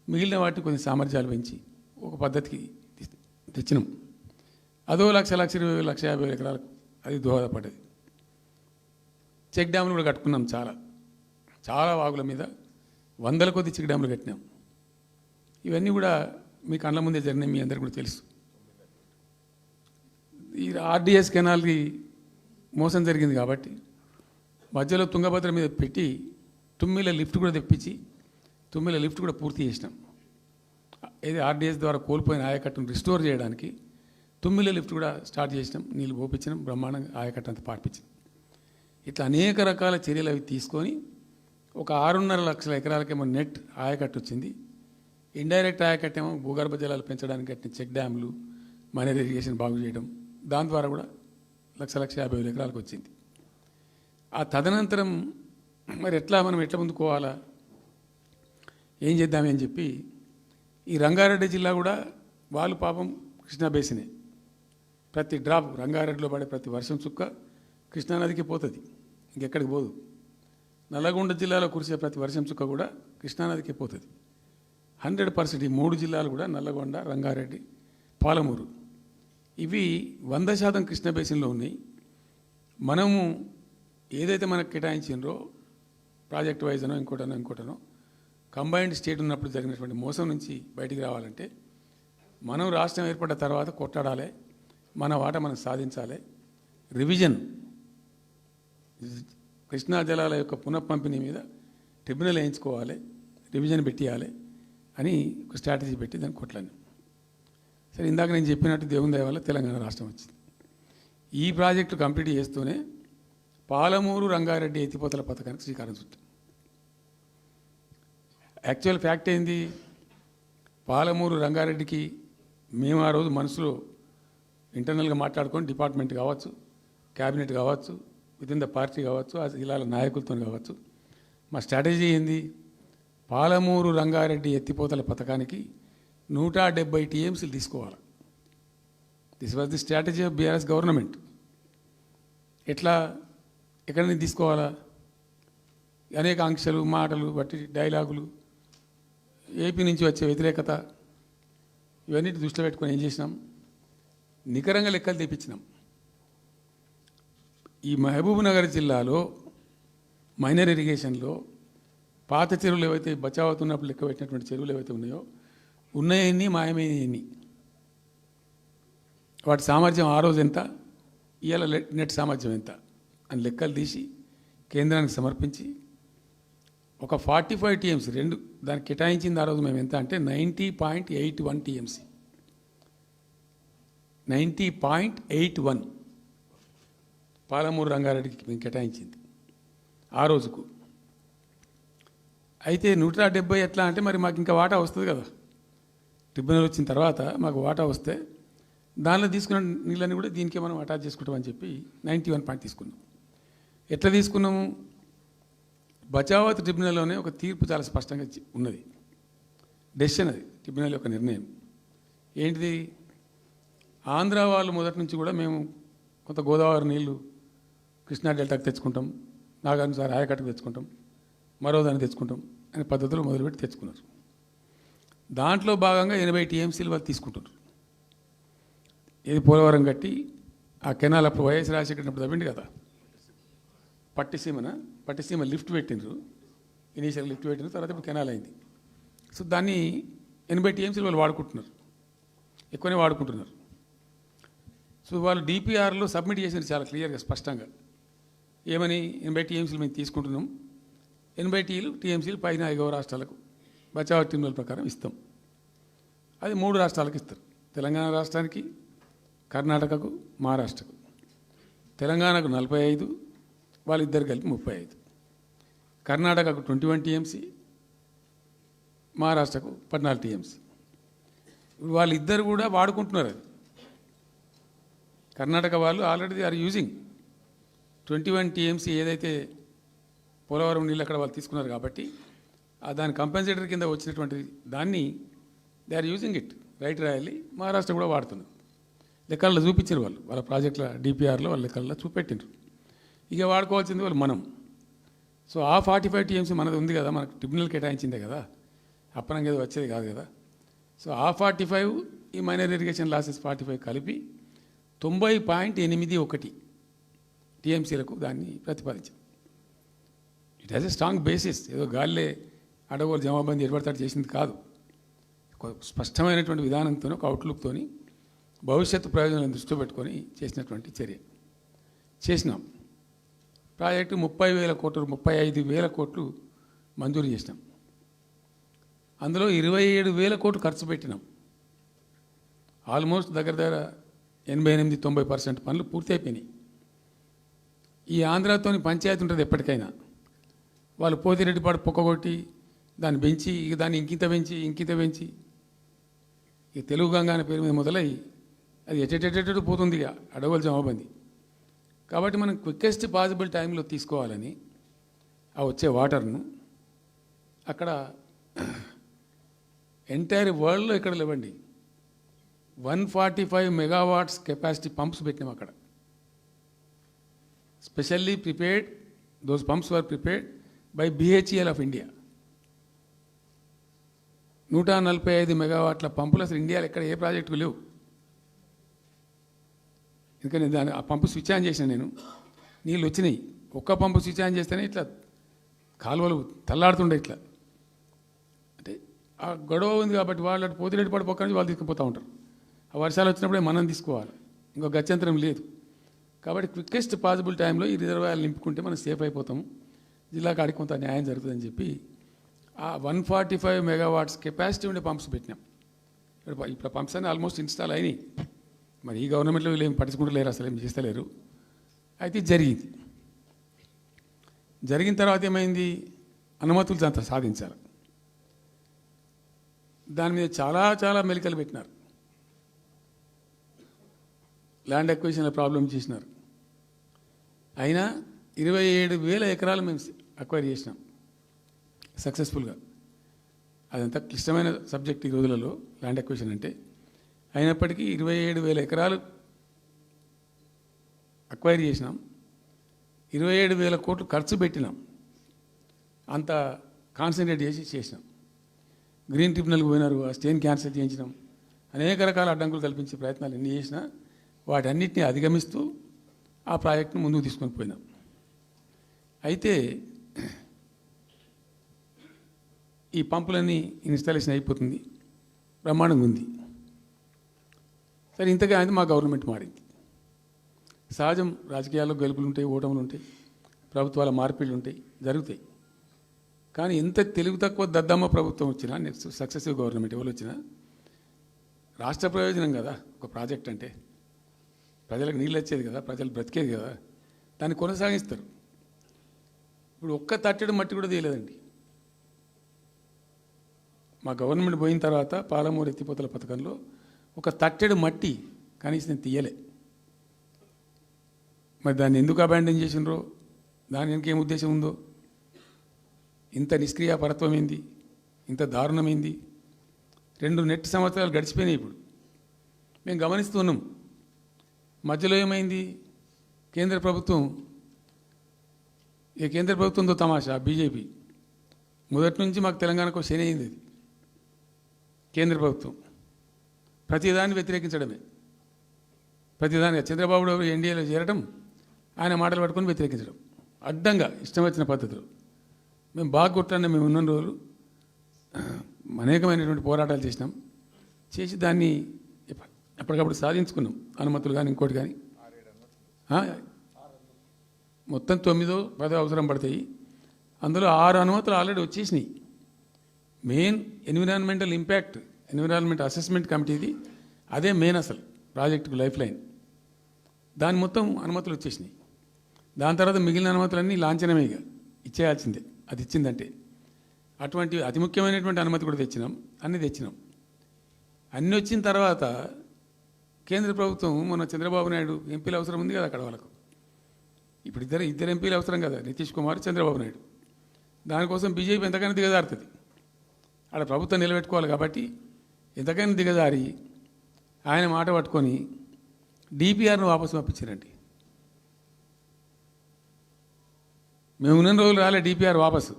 మిగిలిన వాటిని కొన్ని సామర్థ్యాలు పెంచి ఒక పద్ధతికి తెచ్చినాం. అదో 1,20,000-1,50,000 ఎకరాలకు అది దోహదపడ్డది. చెక్ డ్యాములు కూడా కట్టుకున్నాం. చాలా వాగుల మీద 100 కొద్ది చెక్ డ్యాములు కట్టినాం. ఇవన్నీ కూడా మీ కళ్ళ ముందే జరిగినాయి, మీ అందరికీ కూడా తెలుసు. ఈ RDS కెనాల్కి మోసం జరిగింది కాబట్టి మధ్యలో తుంగభద్ర మీద పెట్టి తుమ్మిల లిఫ్ట్ కూడా తెప్పించి తుమ్మిల లిఫ్ట్ కూడా పూర్తి చేసినాం. ఏది RDS ద్వారా కోల్పోయిన ఆయకట్టును రిస్టోర్ చేయడానికి తుమ్మిల లిఫ్ట్ కూడా స్టార్ట్ చేసినాం, నీళ్ళు పోపించినాం, బ్రహ్మాండంగా ఆయకట్టు అంతా పార్పించినాం. ఇట్లా అనేక రకాల చర్యలు అవి తీసుకొని ఒక 6.5 లక్షల ఎకరాలకేమో నెట్ ఆయకట్టు వచ్చింది. ఇండైరెక్ట్ ఆయకట్టేమో భూగర్భ జలాలు పెంచడానికి కట్టిన చెక్ డ్యాములు, మైనర్ ఇరిగేషన్ బాగు చేయడం, దాని ద్వారా కూడా 1,50,000 ఎకరాలకు వచ్చింది. ఆ తదనంతరం మరి మనం ఎట్లా ముందుకోవాలా, ఏం చేద్దామని చెప్పి ఈ రంగారెడ్డి జిల్లా కూడా వాళ్ళు పాపం కృష్ణా బేసినే, ప్రతి డ్రాప్ రంగారెడ్డిలో పడే ప్రతి వర్షం చుక్క కృష్ణానదికి పోతుంది, ఇంకెక్కడికి పోదు. నల్లగొండ జిల్లాలో కురిసే ప్రతి వర్షం చుక్క కూడా కృష్ణానదికి పోతుంది. 100% ఈ 3 జిల్లాలు కూడా నల్లగొండ, రంగారెడ్డి, పాలమూరు ఇవి 100% కృష్ణా బేసిన్లో ఉన్నాయి. మనము ఏదైతే మనకు కేటాయించిండ్రో ప్రాజెక్ట్ వైజ్నో ఇంకోటనో కంబైన్డ్ స్టేట్ ఉన్నప్పుడు జరిగినటువంటి మోసం నుంచి బయటికి రావాలంటే మనం రాష్ట్రం ఏర్పడ్డ తర్వాత కొట్టాడాలి, మన వాటా మనం సాధించాలి. రివిజన్, కృష్ణా జలాల యొక్క పునఃపంపిణీ మీద ట్రిబ్యునల్ వేయించుకోవాలి, రివిజన్ పెట్టియాలి అని ఒక స్ట్రాటజీ పెట్టి దాన్ని కొట్లాను. సరే, ఇందాక నేను చెప్పినట్టు దేవుని దయ వల్ల తెలంగాణ రాష్ట్రం వచ్చింది. ఈ ప్రాజెక్టు కంప్లీట్ చేస్తూనే పాలమూరు రంగారెడ్డి ఎత్తిపోతల పథకానికి శ్రీకారం చుట్టాం. యాక్చువల్ ఫ్యాక్ట్ ఏంది, పాలమూరు రంగారెడ్డికి మేము ఆ రోజు మనసులో ఇంటర్నల్గా మాట్లాడుకొని డిపార్ట్మెంట్ కావచ్చు, క్యాబినెట్ కావచ్చు, వితిన్ ద పార్టీ కావచ్చు, ఆ జిల్లాల నాయకులతో కావచ్చు, మా స్ట్రాటజీ ఏంది, పాలమూరు రంగారెడ్డి ఎత్తిపోతల పథకానికి 170 టీఎంసీలు తీసుకోవాలి. This was the strategy of BRS government. ఎట్లా, ఎక్కడి నుంచి తీసుకోవాలా, అనేక ఆంక్షలు, మాటలు, బట్టి డైలాగులు, ఏపీ నుంచి వచ్చే వ్యతిరేకత, ఇవన్నిటి దృష్టిలో పెట్టుకొని ఏం చేసినాం, నికరంగా లెక్కలు తెప్పించినాం. ఈ మహబూబ్ నగర్ జిల్లాలో మైనర్ ఇరిగేషన్లో పాత చెరువులు ఏవైతే బచావ్ అవుతున్నప్పుడు లెక్క పెట్టినటువంటి చెరువులు ఏవైతే ఉన్నాయో, ఉన్నాయన్ని మాయమైనవి, వాటి సామర్థ్యం ఆ రోజు ఎంత, ఇవాళ నెట్ సామర్థ్యం ఎంత అని లెక్కలు తీసి కేంద్రానికి సమర్పించి ఒక 45 టీఎంసీ రెండు దానికి కేటాయించింది. ఆ రోజు మేము ఎంత అంటే 90.81 టీఎంసీ, 90.81 పాలమూరు రంగారెడ్డికి మేము కేటాయించింది ఆ రోజుకు. అయితే 170 ఎట్లా అంటే మరి మాకు ఇంకా వాటా వస్తుంది కదా, ట్రిబ్యునల్ వచ్చిన తర్వాత మాకు వాటా వస్తే దానిలో తీసుకున్న నీళ్ళని కూడా దీనికే మనం అటాచ్ చేసుకుంటామని చెప్పి 91 పాయింట్ తీసుకున్నాం. ఎట్లా తీసుకున్నాము, బచావత్ ట్రిబ్యునల్లోనే ఒక తీర్పు చాలా స్పష్టంగా ఉన్నది, డెసిషన్ అది, ట్రిబ్యునల్ యొక్క నిర్ణయం ఏంటిది, ఆంధ్ర వాళ్ళు మొదటి నుంచి కూడా మేము కొంత గోదావరి నీళ్లు కృష్ణా డెల్టాకు తెచ్చుకుంటాం, నాగార్జునసాగర్ ఆయకట్టుకు తెచ్చుకుంటాం, మరో దాన్ని తెచ్చుకుంటాం అనే పద్ధతులు మొదలుపెట్టి తెచ్చుకున్నారు. దాంట్లో భాగంగా 80 టీఎంసీలు వాళ్ళు తీసుకుంటున్నారు. ఇది పోలవరం కట్టి ఆ కెనాల్ అప్పుడు వైఎస్ రాజశేఖర్ అప్పుడు తవ్వింది కదా, పట్టిసీమ లిఫ్ట్ పెట్టిండ్రు, ఇనీషియల్ లిఫ్ట్ పెట్టిన తర్వాత ఇప్పుడు కెనాల్ అయింది. సో దాన్ని 80 టీఎంసీలు వాళ్ళు వాడుకుంటున్నారు, ఎక్కువనే వాడుకుంటున్నారు. సో వాళ్ళు డిపిఆర్లో సబ్మిట్ చేసినారు చాలా క్లియర్గా స్పష్టంగా, ఏమని 80 టీఎంసీలు మేము తీసుకుంటున్నాం, 80 టీఎంసీలు పైన 5 రాష్ట్రాలకు బచావ్ ట్రిబ్యునల్ ప్రకారం ఇస్తాం. అది 3 రాష్ట్రాలకు ఇస్తారు, తెలంగాణ రాష్ట్రానికి, కర్ణాటకకు, మహారాష్ట్రకు. తెలంగాణకు 45, వాళ్ళిద్దరు కలిపి 35, కర్ణాటకకు 21 టీఎంసీ, మహారాష్ట్రకు 14 టీఎంసీ. వాళ్ళిద్దరు కూడా వాడుకుంటున్నారు. అది కర్ణాటక వాళ్ళు already they are using 21 TMC ఏదైతే పోలవరం నీళ్ళు అక్కడ వాళ్ళు తీసుకున్నారు కాబట్టి దాని కంపెన్సేటర్ కింద వచ్చినటువంటి దాన్ని they are using it, right రాయాలి. మహారాష్ట్ర కూడా వాడుతున్నారు, లెక్కల్లో చూపించారు వాళ్ళు, వాళ్ళ ప్రాజెక్టుల డిపిఆర్లో వాళ్ళ లెక్కల్లో చూపెట్టిండ్రు. ఇక వాడుకోవాల్సింది వాళ్ళు మనం. సో ఆ 45 టీఎంసీ మనది ఉంది కదా, మనకు ట్రిబ్యునల్ కేటాయించిందే కదా, అప్పనంగా ఏదో వచ్చేది కాదు కదా. సో ఆ 45 ఈ మైనర్ ఇరిగేషన్ లాసెస్ 45 కలిపి 90.81 టీఎంసీలకు దాన్ని ప్రతిపాదించాం. It has a strong basis, ఏదో గాలిలే అడగోలు జమాబందీ ఏర్పడతాడు చేసింది కాదు, ఒక స్పష్టమైనటువంటి విధానంతో, ఒక అవుట్లుక్తో, భవిష్యత్తు ప్రయోజనాలను దృష్టిలో పెట్టుకొని చేసినటువంటి చర్య చేసినాం. ప్రాజెక్టు 30,000 కోట్లు, 35,000 కోట్లు మంజూరు చేసినాం. అందులో 27,000 కోట్లు ఖర్చు పెట్టినాం. ఆల్మోస్ట్ దగ్గర 88-90% పనులు పూర్తి అయిపోయినాయి. ఈ ఆంధ్రాతోని పంచాయతీ ఉంటుంది ఎప్పటికైనా, వాళ్ళు పోతిరెడ్డిపాడు పొక్కగొట్టి దాన్ని పెంచి, ఇక దాన్ని ఇంకింత పెంచి ఇక తెలుగు గంగా అనే పేరు మీద మొదలై అది ఎటెటెటెటు పోతుంది, ఇక అడవుల జమాబంది. కాబట్టి మనం క్విక్కెస్ట్ పాసిబుల్ టైంలో తీసుకోవాలని ఆ వచ్చే వాటర్ను అక్కడ ఎంటైర్ వరల్డ్లో ఇక్కడ లేవండి 145 మెగావాట్స్ కెపాసిటీ పంప్స్ పెట్టినాం అక్కడ. Specially prepared, those pumps were prepared by BHEL of India. 145 మెగావాట్ల పంపులు అసలు ఇండియాలో ఎక్కడ ఏ ప్రాజెక్టుకు లేవు. ఎందుకంటే ఆ పంపు స్విచ్ ఆన్ చేసిన నేను, నీళ్ళు వచ్చినాయి. ఒక్క పంపు స్విచ్ ఆన్ చేస్తేనే ఇట్లా కాలువలు తల్లాడుతుండే ఇట్లా. అంటే ఆ గొడవ ఉంది కాబట్టి వాళ్ళు అటు పోతిరెడ్డి పడి పక్క నుంచి వాళ్ళు తీసుకుపోతూ ఉంటారు. ఆ వర్షాలు వచ్చినప్పుడే మనం తీసుకోవాలి, ఇంకో గత్యంతరం లేదు. కాబట్టి క్విక్కెస్ట్ పాసిబుల్ టైంలో ఈ రిజర్వాయర్లు నింపుకుంటే మనం సేఫ్ అయిపోతాము, జిల్లా కాడికి కొంత న్యాయం జరుగుతుందని చెప్పి ఆ 145 మెగావాట్స్ కెపాసిటీ ఉండే పంప్స్ పెట్టినాం. ఇప్పుడు పంప్స్ అన్నీ ఆల్మోస్ట్ ఇన్స్టాల్ అయినాయి. మరి ఈ గవర్నమెంట్లో వీళ్ళు ఏం పట్టించుకుంటలేరు, అసలు ఏం చేస్తలేరు. అయితే జరిగిన తర్వాత ఏమైంది, అనుమతులు అంత సాధించాలి. దాని మీద చాలా చాలా మెలికలు పెట్టినారు. ల్యాండ్ అక్విజిషన్ల ప్రాబ్లం చేసినారు. అయినా 27,000 ఎకరాలు మేము అక్వైర్ చేసినాం సక్సెస్ఫుల్గా. అదంతా క్లిష్టమైన సబ్జెక్ట్ ఈ రోజులలో ల్యాండ్ అక్విజిషన్ అంటే. అయినప్పటికీ 27,000 ఎకరాలు అక్వైర్ చేసినాం. 27,000 కోట్లు ఖర్చు పెట్టినాం. అంత కాన్సన్ట్రేట్ చేసినాం. గ్రీన్ ట్రిబ్యునల్కి పోయినారు, ఆ స్టేని క్యాన్సిల్ చేయించినాం. అనేక రకాల అడ్డంకులు కల్పించే ప్రయత్నాలు ఎన్ని చేసినా వాటన్నిటిని అధిగమిస్తూ ఆ ప్రాజెక్టును ముందుకు తీసుకొని పోయినాం. అయితే ఈ పంపులన్నీ ఇన్స్టాలేషన్ అయిపోతుంది, బ్రహ్మాండంగా ఉంది. సరే, ఇంతగా అయితే మా గవర్నమెంట్ మారింది. సహజం, రాజకీయాల్లో గెలుపులు ఉంటాయి, ఓటములు ఉంటాయి, ప్రభుత్వాల మార్పిళ్ళు ఉంటాయి, జరుగుతాయి. కానీ ఎంత తెలుగు తక్కువ దద్దమ్మ ప్రభుత్వం వచ్చినా, నెక్స్ట్ సక్సెసివ్ గవర్నమెంట్ ఎవరు వచ్చినా రాష్ట్ర ప్రయోజనం కదా ఒక ప్రాజెక్ట్ అంటే. ప్రజలకు నీళ్ళు వచ్చేది కదా, ప్రజలు బ్రతికేది కదా, దాన్ని కొనసాగిస్తారు. ఇప్పుడు ఒక్క తట్టెడు మట్టి కూడా తీయలేదండి. మా గవర్నమెంట్ పోయిన తర్వాత పాలమూరు ఎత్తిపోతల పథకంలో ఒక తట్టెడు మట్టి కనీసం నేను తీయలే. మరి దాన్ని ఎందుకు అబాండన్ చేసినరో, దాని వెనక ఏం ఉద్దేశం ఉందో, ఇంత నిష్క్రియాపరత్వం ఏంది, ఇంత దారుణమైంది. 2 నెట్ సంవత్సరాలు గడిచిపోయినాయి. ఇప్పుడు మేము గమనిస్తున్నాం. మధ్యలో ఏమైంది, కేంద్ర ప్రభుత్వంతో తమాషా. బీజేపీ మొదటి నుంచి మాకు తెలంగాణకు శని అయింది. అది కేంద్ర ప్రభుత్వం ప్రతిదాన్ని వ్యతిరేకించడమే. ప్రతిదానిగా చంద్రబాబు ఎన్డీఏలో చేరడం, ఆయన మాటలు పట్టుకొని వ్యతిరేకించడం, అడ్డంగా ఇష్టం వచ్చిన పద్ధతిలో. మేము బాగా కొట్టాను. మేము ఉన్న రోజులు అనేకమైనటువంటి పోరాటాలు చేసి దాన్ని ఎప్పటికప్పుడు సాధించుకున్నాం. అనుమతులు కానీ ఇంకోటి కానీ మొత్తం 9-10 అవసరం పడతాయి. అందులో 6 అనుమతులు ఆల్రెడీ వచ్చేసినాయి. Main environmental impact, environment assessment కమిటీది అదే మెయిన్ అసలు ప్రాజెక్టుకు లైఫ్ లైన్. దాని మొత్తం అనుమతులు వచ్చేసినాయి. దాని తర్వాత మిగిలిన అనుమతులన్నీ లాంఛనమే, ఇక ఇచ్చేయాల్సిందే. అది ఇచ్చిందంటే అటువంటి అతి ముఖ్యమైనటువంటి అనుమతి కూడా తెచ్చినాం. అన్నీ తెచ్చినాం. అన్నీ వచ్చిన తర్వాత కేంద్ర ప్రభుత్వం మన చంద్రబాబు నాయుడు ఎంపీలు అవసరం ఉంది కదా అక్కడ వాళ్ళకు. ఇప్పుడు ఇద్దరు ఎంపీలు అవసరం కదా, నితీష్ కుమార్, చంద్రబాబు నాయుడు. దానికోసం బీజేపీ ఎంతకైనా దిగజారుతుంది. ఆడ ప్రభుత్వం నిలబెట్టుకోవాలి కాబట్టి ఎంతకైనా దిగజారి ఆయన మాట పట్టుకొని డిపిఆర్ను వాపసు పంపించారండి. మేము ఉన్న రోజులు రాలే డిపిఆర్ వాపసు.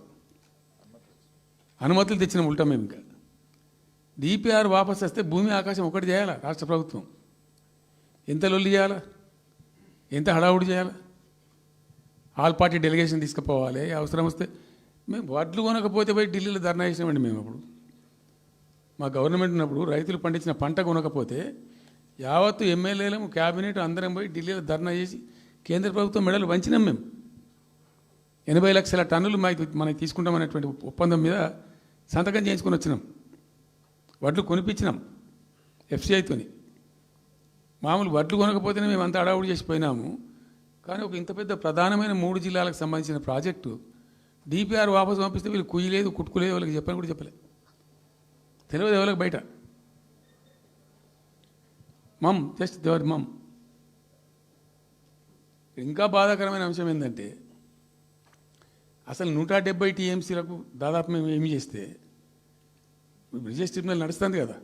అనుమతులు తెచ్చిన ఉల్టా మేము. ఇంకా డిపిఆర్ వాపసు వస్తే భూమి ఆకాశం ఒకటి చేయాలా రాష్ట్ర ప్రభుత్వం. ఎంత లొల్లి చేయాలా, ఎంత హడావుడి చేయాలా. ఆల్ పార్టీ డెలిగేషన్ తీసుకుపోవాలి. అవసరం వస్తే మేము వడ్లు కొనకపోతే పోయి ఢిల్లీలో ధర్నా చేసినామండి. మేము అప్పుడు మా గవర్నమెంట్ ఉన్నప్పుడు రైతులు పండించిన పంట కొనకపోతే యావత్తు ఎమ్మెల్యేలు, క్యాబినెట్ అందరం పోయి ఢిల్లీలో ధర్నా చేసి కేంద్ర ప్రభుత్వం మెడలు వంచినాం. మేము 80 లక్షల టన్నులు మనకి తీసుకుంటామనేటువంటి ఒప్పందం మీద సంతకం చేయించుకొని వచ్చినాం. వడ్లు కొనిపించినాం ఎఫ్సిఐతోని. మామూలు వడ్లు కొనకపోతేనే మేము అంత అడావుడి చేసిపోయినాము. కానీ ఒక ఇంత పెద్ద ప్రధానమైన 3 జిల్లాలకు సంబంధించిన ప్రాజెక్టు డిపిఆర్ వాపసు పంపిస్తే వీళ్ళు కుయ్యలేదు, కుట్టుకోలేదు, వాళ్ళకి చెప్పని కూడా చెప్పలేదు. తెలియదు ఎవరికి బయట. జస్ట్ దేవర్ ఇంకా బాధాకరమైన అంశం ఏంటంటే, అసలు 170 టీఎంసీలకు దాదాపు మేము ఏమి చేస్తే బ్రిజేష్ ట్రిబ్యునల్ నడుస్తుంది కదా.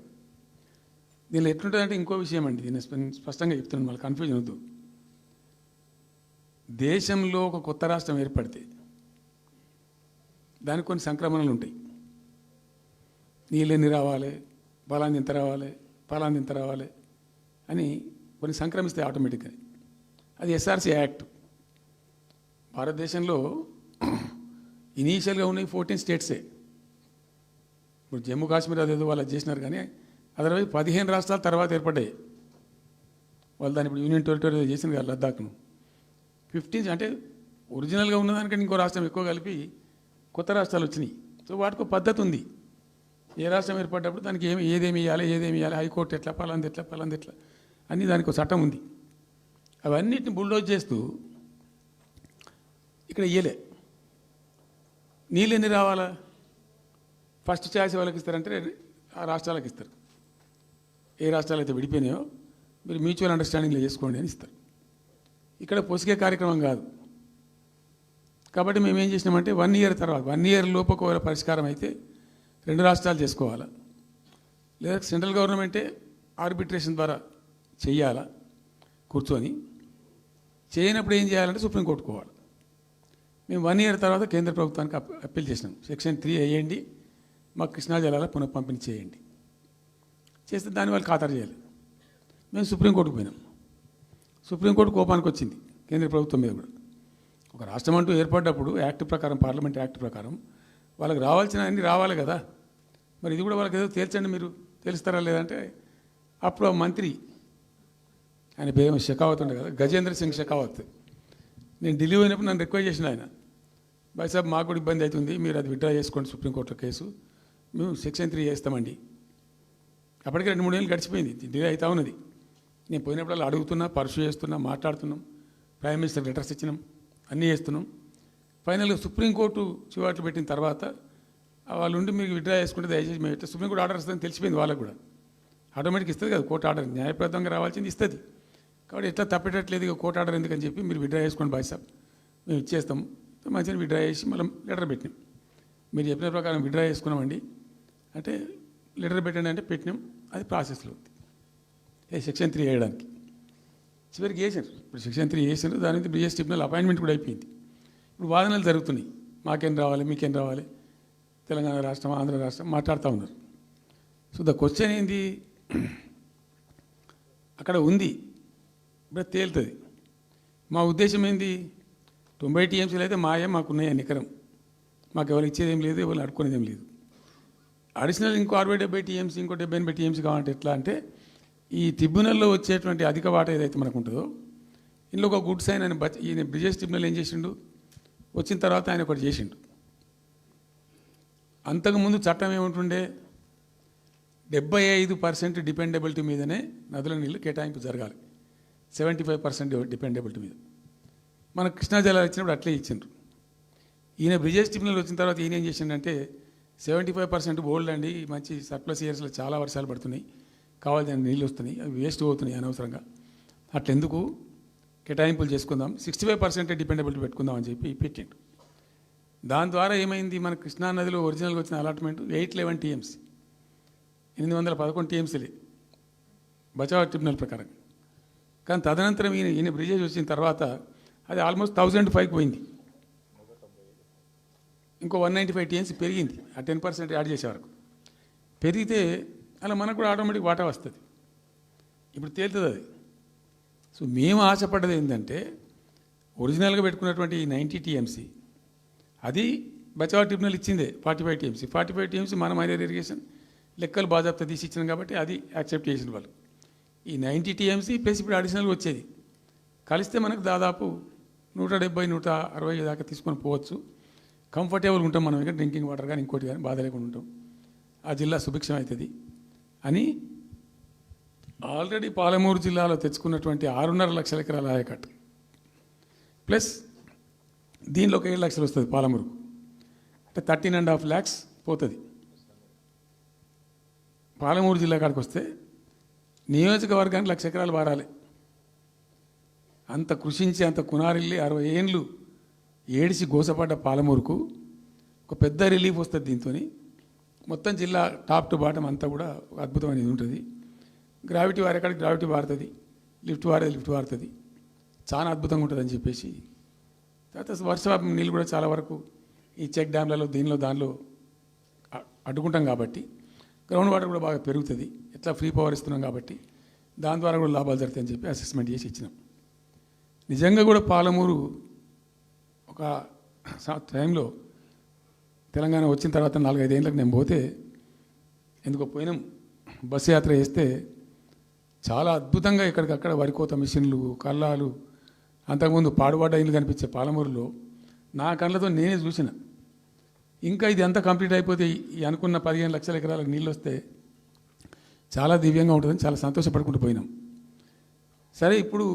దీనిలో ఎట్లుంటుందంటే ఇంకో విషయం అండి, దీన్ని స్పష్టంగా చెప్తున్నాను, మళ్ళీ కన్ఫ్యూజన్ వద్దు. దేశంలో ఒక కొత్త రాష్ట్రం ఏర్పడితే దానికి కొన్ని సంక్రమణలు ఉంటాయి. నీళ్ళెన్ని రావాలి, బలాన్ని ఎంత రావాలి, ఫలాన్ని ఎంత రావాలి అని కొన్ని సంక్రమిస్తాయి ఆటోమేటిక్గా. అది ఎస్ఆర్సీ యాక్ట్. భారతదేశంలో ఇనీషియల్గా ఉన్నాయి 14 స్టేట్సే. ఇప్పుడు జమ్మూ కాశ్మీర్ అదేదో వాళ్ళు చేసినారు, కానీ అదర్వైజ్ 15 రాష్ట్రాల తర్వాత ఏర్పడ్డాయి. వాళ్ళు దాన్ని ఇప్పుడు యూనియన్ టెరిటరీ చేసింది కదా లద్దాఖ్ను. 15 అంటే ఒరిజినల్గా ఉన్నదానికంటే ఇంకో రాష్ట్రం ఎక్కువ కలిపి కొత్త రాష్ట్రాలు వచ్చినాయి. సో వాటికి ఒక పద్ధతి ఉంది. ఏ రాష్ట్రం ఏర్పడ్డప్పుడు దానికి ఏదేమి ఇవ్వాలి, హైకోర్టు ఎట్లా, పలాంది ఎట్లా అన్నీ దానికి ఒక చట్టం ఉంది. అవన్నిటిని బుల్డోజ్ చేస్తూ ఇక్కడ ఇయ్యలే. నీళ్ళు ఎన్ని రావాలా, ఫస్ట్ ఛాయిస్ వాళ్ళకి ఇస్తారంటే ఆ రాష్ట్రాలకు ఇస్తారు. ఏ రాష్ట్రాలు అయితే విడిపోయినాయో మీరు మ్యూచువల్ అండర్స్టాండింగ్లో చేసుకోండి అని ఇస్తారు. ఇక్కడ పొసిగే కార్యక్రమం కాదు. కాబట్టి మేము ఏం చేసినామంటే 1 ఇయర్ తర్వాత 1 ఇయర్ లోపు ఒకవేళ పరిష్కారం అయితే 2 రాష్ట్రాలు చేసుకోవాలా, లేదా సెంట్రల్ గవర్నమెంటే ఆర్బిట్రేషన్ ద్వారా చెయ్యాలా కూర్చొని. చేయనప్పుడు ఏం చేయాలంటే సుప్రీంకోర్టుకు పోవాలి. మేము 1 ఇయర్ తర్వాత కేంద్ర ప్రభుత్వానికి అప్పీల్ చేసినాం. సెక్షన్ 3 వేయండి, మాకు కృష్ణా జలాల పునఃపంపిణీ చేయండి. చేస్తే దాన్ని వాళ్ళు ఖాతరు చేయాలి. మేము సుప్రీంకోర్టుకు పోయినాం. సుప్రీంకోర్టు కోపానికి వచ్చింది కేంద్ర ప్రభుత్వం మీద కూడా. ఒక రాష్ట్రం అంటూ ఏర్పడ్డప్పుడు యాక్ట్ ప్రకారం, పార్లమెంట్ యాక్ట్ ప్రకారం వాళ్ళకి రావాల్సిన అన్నీ రావాలి కదా. మరి ఇది కూడా వాళ్ళకి ఏదో తేల్చండి, మీరు తెలుస్తారా లేదంటే అప్పుడు ఆ మంత్రి, ఆయన పేరు షెకావత్ ఉండే కదా, గజేంద్ర సింగ్ షెకావత్, నేను ఢిల్లీ పోయినప్పుడు నన్ను రిక్వెస్ట్ చేసిన ఆయన, భాయ్ సాబ్ మాకు కూడా ఇబ్బంది అవుతుంది, మీరు అది విత్డ్రా చేసుకోండి సుప్రీంకోర్టులో కేసు, మేము సెక్షన్ 3 చేస్తామండి. అప్పటికి 2-3 ఏళ్ళు గడిచిపోయింది, డిలే అవుతా ఉన్నది. నేను పోయినప్పుడు అలా అడుగుతున్నా, పర్సూ చేస్తున్నా, మాట్లాడుతున్నాం, ప్రైమ్ మినిస్టర్ లెటర్స్ ఇచ్చినాం, అన్నీ చేస్తున్నాం. ఫైనల్గా సుప్రీంకోర్టు చివాట్లు పెట్టిన తర్వాత వాళ్ళు ఉండి మీకు విత్డ్రా చేసుకుంటే దయచేసి మేము ఇట్లా సుప్రీంకోర్టు ఆర్డర్ ఇస్తుందని తెలిసిపోయింది వాళ్ళకు కూడా. ఆటోమేటిక్ ఇస్తుంది కదా కోర్టు ఆర్డర్, న్యాయప్రదంగా రావాల్సింది ఇస్తుంది. కాబట్టి ఎట్లా తప్పేటట్లేదు ఇక కోర్టు ఆర్డర్ ఎందుకని చెప్పి మీరు విత్డ్రా చేసుకోండి భాయ్ సాబ్, మేము ఇచ్చేస్తాం. మంచిగా విత్డ్రా చేసి మళ్ళీ లెటర్ పెట్టినాం. మీరు చెప్పిన ప్రకారం విత్డ్రా చేసుకున్నామండి అంటే లెటర్ పెట్టండి అంటే పెట్టినాం. అది ప్రాసెస్లో ఉంది సెక్షన్ 3 వేయడానికి. చివరికి వేసారు. ఇప్పుడు సెక్షన్ 3 వేసారు. దాని మీద బిఎస్ ట్రిబ్యునల్ అపాయింట్మెంట్ కూడా అయిపోయింది. ఇప్పుడు వాదనలు జరుగుతున్నాయి, మాకేం రావాలి, మీకేం రావాలి, తెలంగాణ రాష్ట్రం, ఆంధ్ర రాష్ట్రం మాట్లాడుతూ ఉన్నారు. సో ద క్వశ్చన్ ఏంది, అక్కడ ఉంది, ఇప్పుడు తేలుతుంది. మా ఉద్దేశం ఏంది, 90 టీఎంసీలు అయితే మాకున్నాయి నికరం, మాకు ఎవరు ఇచ్చేది ఏం లేదు, ఎవరు అడుక్కునేది ఏం లేదు. అడిషనల్ ఇంకో 60-70 టీఎంసీ, ఇంకో 70-80 టీఎంసీ కావాలంటే ఎట్లా అంటే ఈ ట్రిబ్యునల్లో వచ్చేటువంటి అధిక వాటా ఏదైతే మనకు ఉంటుందో ఇందులో ఒక గుడ్ సైన్ అని ఈయన బ్రిజేష్ ట్రిబ్యునల్ ఏం చేసిండు, వచ్చిన తర్వాత ఆయన ఒకటి చేసిండు. అంతకుముందు చట్టం ఏముంటుండే, 75% డిపెండబిలిటీ మీదనే నదుల నీళ్ళు కేటాయింపు జరగాలి, 75% డిపెండబిలిటీ మీద. మన కృష్ణా జలాలు ఇచ్చినప్పుడు అట్లే ఇచ్చిండ్రు. ఈయన బ్రిజేష్ ట్రిబ్యునల్ వచ్చిన తర్వాత ఈయన ఏం చేసిండంటే 75% బోల్డ్ అండి, మంచి సర్ప్లస్ ఇయర్స్లో చాలా వర్షాలు పడుతున్నాయి, కావాల్సిన నీళ్ళు వస్తున్నాయి, అవి వేస్ట్ అవుతున్నాయి అనవసరంగా, అట్లెందుకు కేటాయింపులు చేసుకుందాం, 65% డిపెండబిలిటీ పెట్టుకుందాం అని చెప్పి పెట్టిండు. దాని ద్వారా ఏమైంది, మన కృష్ణా నదిలో ఒరిజినల్గా వచ్చిన అలాట్మెంట్ 811 టీఎంసీ, 811 టీఎంసీలే బచావ్ ట్రిబ్యునల్ ప్రకారం. కానీ తదనంతరం ఈయన బ్రిజేష్ వచ్చిన తర్వాత అది ఆల్మోస్ట్ 1005కి పోయింది. ఇంకో 195 టీఎంసీ పెరిగింది, ఆ 10% యాడ్ చేసే వరకు పెరిగితే అలా మనకు కూడా ఆటోమేటిక్ వాటా వస్తుంది. ఇప్పుడు తేలుతుంది అది. సో మేము ఆశపడ్డది ఏంటంటే ఒరిజినల్గా పెట్టుకున్నటువంటి ఈ 90 టీఎంసీ అది బచావ్ ట్రిబ్యునల్ ఇచ్చిందే 45 టీఎంసీ. 45 టీఎంసీ మన మైనర్ ఇరిగేషన్ లెక్కలు బాజాప్తా తీసి ఇచ్చినాం కాబట్టి అది యాక్సెప్ట్ చేసిన వాళ్ళు. ఈ 90 టీఎంసీ ప్లస్ ఇప్పుడు అడిషనల్గా వచ్చేది కలిస్తే మనకు దాదాపు 170-160 దాకా తీసుకొని పోవచ్చు. కంఫర్టబుల్గా ఉంటాం మనం, ఇక్కడ డ్రింకింగ్ వాటర్ కానీ ఇంకోటి కానీ బాధ లేకుండా ఉంటాం, ఆ జిల్లా సుభిక్షం అవుతుంది అని ఆల్రెడీ పాలమూరు జిల్లాలో తెచ్చుకున్నటువంటి 6.5 లక్షల ఎకరాల ఆయకట్టు ప్లస్ దీనిలో ఒక 7 లక్షలు వస్తుంది పాలమూరుకు, అంటే 13.5 lakhs పోతుంది. పాలమూరు జిల్లా కాడికి వస్తే నియోజకవర్గానికి 1,00,000 ఎకరాలు వారాలి. అంత కృషించి అంత కునారిల్లి 60 ఏళ్ళు ఏడిసి గోసపడ్డ పాలమూరుకు ఒక పెద్ద రిలీఫ్ వస్తుంది. దీంతో మొత్తం జిల్లా టాప్ టు బాటం అంతా కూడా ఒక అద్భుతమైనది ఉంటుంది. గ్రావిటీ వారేకాడికి గ్రావిటీ వారుతుంది, లిఫ్ట్ వారుతుంది, చాలా అద్భుతంగా ఉంటుంది అని చెప్పేసి. తర్వాత వర్ష నీళ్ళు కూడా చాలా వరకు ఈ చెక్ డ్యామ్లలో దానిలో అడ్డుకుంటాం కాబట్టి గ్రౌండ్ వాటర్ కూడా బాగా పెరుగుతుంది. ఎట్లా ఫ్రీ పవర్ ఇస్తున్నాం కాబట్టి దాని ద్వారా కూడా లాభాలు జరుగుతాయని చెప్పి అసెస్మెంట్ చేసి ఇచ్చినాం. నిజంగా కూడా పాలమూరు ఒక టైంలో తెలంగాణ వచ్చిన తర్వాత 4-5 ఏళ్ళకి నేను పోతే ఎందుకో పోయినాం, బస్సు యాత్ర చేస్తే చాలా అద్భుతంగా ఇక్కడికక్కడ వరికోత మిషన్లు, కల్లాలు, అంతకుముందు పాడుబడ్డ ఇల్లు కనిపించే పాలమూరులో నా కళ్ళతో నేనే చూసిన. ఇంకా ఇది అంతా కంప్లీట్ అయిపోతే ఈ అనుకున్న 15 లక్షల ఎకరాలకు నీళ్ళు వస్తే చాలా దివ్యంగా ఉంటుందని చాలా సంతోషపడుకుంటూ పోయినాం. సరే, ఇప్పుడు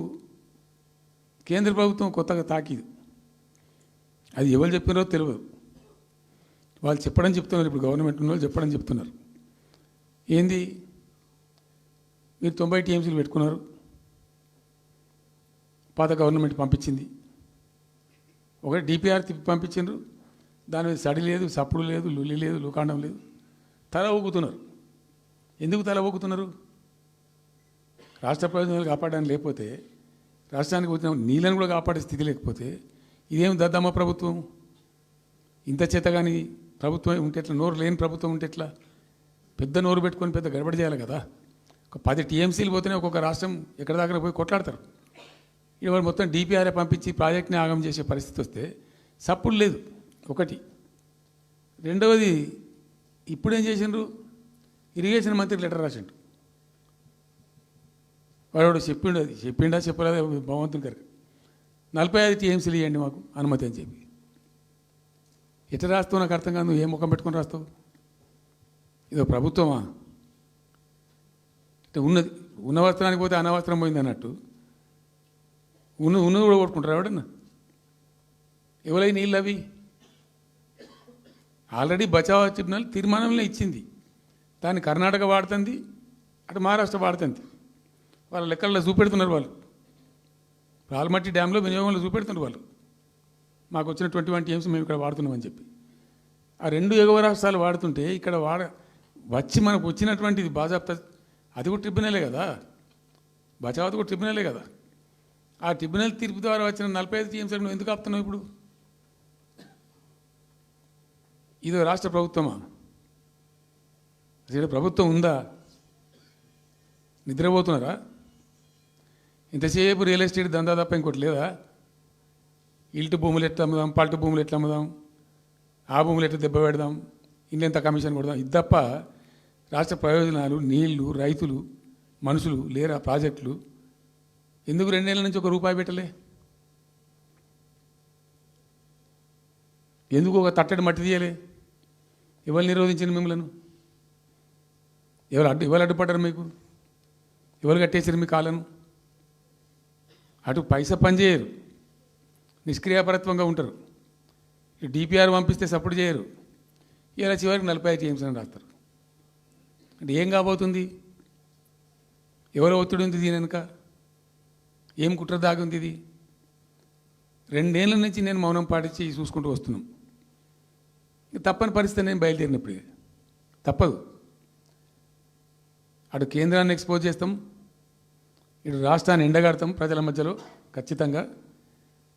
కేంద్ర ప్రభుత్వం కొత్తగా తాకీదు, అది ఎవరు చెప్పినారో తెలియదు, వాళ్ళు చెప్తున్నారు. ఇప్పుడు గవర్నమెంట్ ఉన్న వాళ్ళు చెప్తున్నారు. ఏంది మీరు 90 టీఎంసీలు పెట్టుకున్నారు, పాత గవర్నమెంట్ పంపించింది. ఒకటి డిపిఆర్ తిప్పి పంపించిండ్రు, దాని మీద సడి లేదు, సప్పుడు లేదు, లుల్లి లేదు, లుకాండం లేదు, తల ఊగుతున్నారు. ఎందుకు తల ఊగుతున్నారు? రాష్ట్ర ప్రయోజనాలు కాపాడడానికి లేకపోతే, రాష్ట్రానికి వచ్చిన నీళ్ళని కూడా కాపాడే స్థితి లేకపోతే ఇదేం దద్దమ్మ ప్రభుత్వం? ఇంత చేత కానీ ప్రభుత్వం ఉంటే ఎట్లా? నోరు లేని ప్రభుత్వం ఉంటే ఎట్లా? పెద్ద నోరు పెట్టుకొని పెద్ద గడబడి చేయాలి కదా. ఒక 10 టీఎంసీలు పోతేనే ఒక్కొక్క రాష్ట్రం ఎక్కడ దాకా పోయి కొట్లాడతారు. ఇవాళ మొత్తం డిపిఆర్ఏ పంపించి ప్రాజెక్ట్ని ఆగం చేసే పరిస్థితి వస్తే సప్పుడు లేదు ఒకటి. రెండవది, ఇప్పుడేం చేసిండ్రు? ఇరిగేషన్ మంత్రికి లెటర్ రాసిండు. వాడు చెప్పిండా చెప్పలేదా భగవంతుని గారికి 45 టీఎంసీలు ఇవ్వండి మాకు అనుమతి అని చెప్పి. ఎట్లా రాస్తావు నాకు అర్థం కాదు. నువ్వు ఏ ముఖం పెట్టుకొని రాస్తావు? ఇదో ప్రభుత్వమా? అంటే ఉన్న వస్త్రానికి పోతే అనవస్త్రం పోయింది అన్నట్టు ఉన్నది కూడా కొట్టుకుంటారు ఎవడన్నా? ఎవరై నీళ్ళు అవి? ఆల్రెడీ బచావ్ ట్రిబ్యునల్ తీర్మానంలో ఇచ్చింది. దాన్ని కర్ణాటక వాడుతుంది, అటు మహారాష్ట్ర వాడుతుంది. వాళ్ళ లెక్కల్లో చూపెడుతున్నారు వాళ్ళు. ఆల్మట్టి డ్యాంలో వినియోగంలో చూపెడుతున్నారు వాళ్ళు. మాకు వచ్చిన 21 టీఎంసీ మేము ఇక్కడ వాడుతున్నామని చెప్పి. ఆ 2 ఎగువ రాష్ట్రాలు వాడుతుంటే ఇక్కడ వచ్చి మనకు వచ్చినటువంటిది బాజాప్తా, అది కూడా ట్రిబ్యునలే కదా. బచావత్ కూడా ట్రిబ్యునలే కదా. ఆ ట్రిబ్యునల్ తీర్పు ద్వారా వచ్చిన 45 టీఎంసీలు నువ్వు ఎందుకు ఆపుతున్నావు ఇప్పుడు? ఇదో రాష్ట్ర ప్రభుత్వమా? అసలు ప్రభుత్వం ఉందా? నిద్రపోతున్నారా? ఇంతసేపు రియల్ ఎస్టేట్ దందా తప్ప ఇంకోటి లేదా? ఇల్టు భూములు ఎట్లా అమ్ముదాం, పల్టు భూములు ఎట్లా అమ్ముదాం, ఆ భూములు ఎట్లా దెబ్బ పెడదాం, ఇంకెంత కమిషన్ కొడదాం, ఇది తప్ప రాష్ట్ర ప్రయోజనాలు, నీళ్లు, రైతులు, మనుషులు లేరా? ప్రాజెక్టులు ఎందుకు 2 నెలల నుంచి ₹1 పెట్టలే? ఎందుకు ఒక తట్టడి మట్టి తీయలే? ఎవరు నిరోధించింది మిమ్మల్ని? ఎవరు అడ్డుపడ్డారు మీకు? ఎవరు కట్టేసారు మీ కాళ్ళను? అటు పైసా పనిచేయరు, నిష్క్రియాపరత్వంగా ఉంటారు. డిపిఆర్ పంపిస్తే సపోర్ట్ చేయరు. ఇలా చివరికి 45 టీఎంసీ అని రాస్తారు. అంటే ఏం కాబోతుంది? ఎవరో ఒత్తిడి ఉంది దీని వెనుక? ఏం కుట్ర దాగి ఉంది ఇది? 2 ఏళ్ళ నుంచి నేను మౌనం పాటించి చూసుకుంటూ వస్తున్నాం. తప్పని పరిస్థితి నేను బయలుదేరినప్పుడు తప్పదు. అటు కేంద్రాన్ని ఎక్స్పోజ్ చేస్తాం, ఇటు రాష్ట్రాన్ని ఎండగడతాం ప్రజల మధ్యలో ఖచ్చితంగా.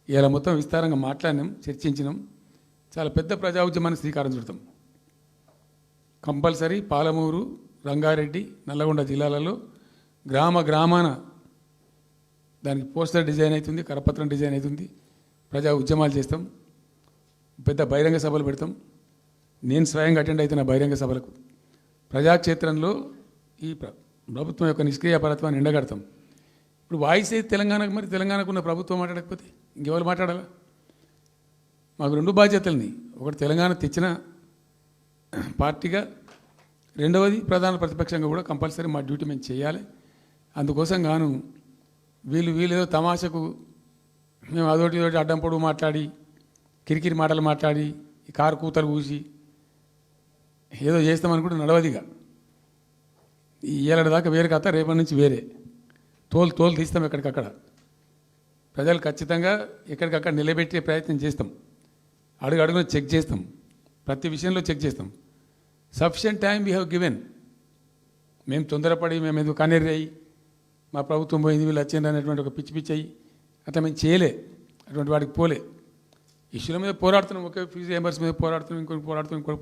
ఇలా మొత్తం విస్తారంగా మాట్లాడినాం, చర్చించినాం. చాలా పెద్ద ప్రజా ఉద్యమాన్ని శ్రీకారం చుడతాం. కంపల్సరీ పాలమూరు, రంగారెడ్డి, నల్లగొండ జిల్లాలలో గ్రామాన దానికి పోస్టర్ డిజైన్ అవుతుంది, కరపత్రం డిజైన్ అవుతుంది. ప్రజా ఉద్యమాలు చేస్తాం, పెద్ద బహిరంగ సభలు పెడతాం. నేను స్వయంగా అటెండ్ అవుతున్న బహిరంగ సభలకు. ప్రజాక్షేత్రంలో ఈ ప్రభుత్వం యొక్క నిష్క్రియాపరత్వాన్ని ఎండగడతాం. ఇప్పుడు వాయిస్ అయితే తెలంగాణకు, మరి తెలంగాణకు ఉన్న ప్రభుత్వం మాట్లాడకపోతే ఇంకెవరు మాట్లాడాలా? మాకు 2 బాధ్యతలని, ఒకటి తెలంగాణ తెచ్చిన పార్టీగా, రెండవది ప్రధాన ప్రతిపక్షంగా కూడా కంపల్సరీ మా డ్యూటీ మేము చేయాలి. అందుకోసం గాను వీళ్ళు ఏదో తమాషకు మేము అదొకటి ఇదొకటి అడ్డం పొడుగు మాట్లాడి, కిరికిరి మాటలు మాట్లాడి, ఈ కారు కూతలు కూసి ఏదో చేస్తామనుకుంటే నడవదిగా. ఈ ఏళ్ళ దాకా వేరే కథ, రేపటి నుంచి వేరే తోలు తీస్తాం ఎక్కడికక్కడ. ప్రజలు ఖచ్చితంగా ఎక్కడికక్కడ నిలబెట్టే ప్రయత్నం చేస్తాం. అడుగున చెక్ చేస్తాం, ప్రతి విషయంలో చెక్ చేస్తాం. Sufficient time we have given. మేము తొందరపడి మేము ఎందుకు కన్నెర్రి అయ్యి మా ప్రభుత్వం పోయింది వీళ్ళు వచ్చింది అనేటువంటి ఒక పిచ్చి అయ్యి అట్లా మేము చేయలే, అటువంటి వాడికి పోలే. ఇష్యూల మీద పోరాడుతున్నాం, ఒకే ఫీజు రియంబర్స్ మీద పోరాడుతున్నాం, ఇంకోటి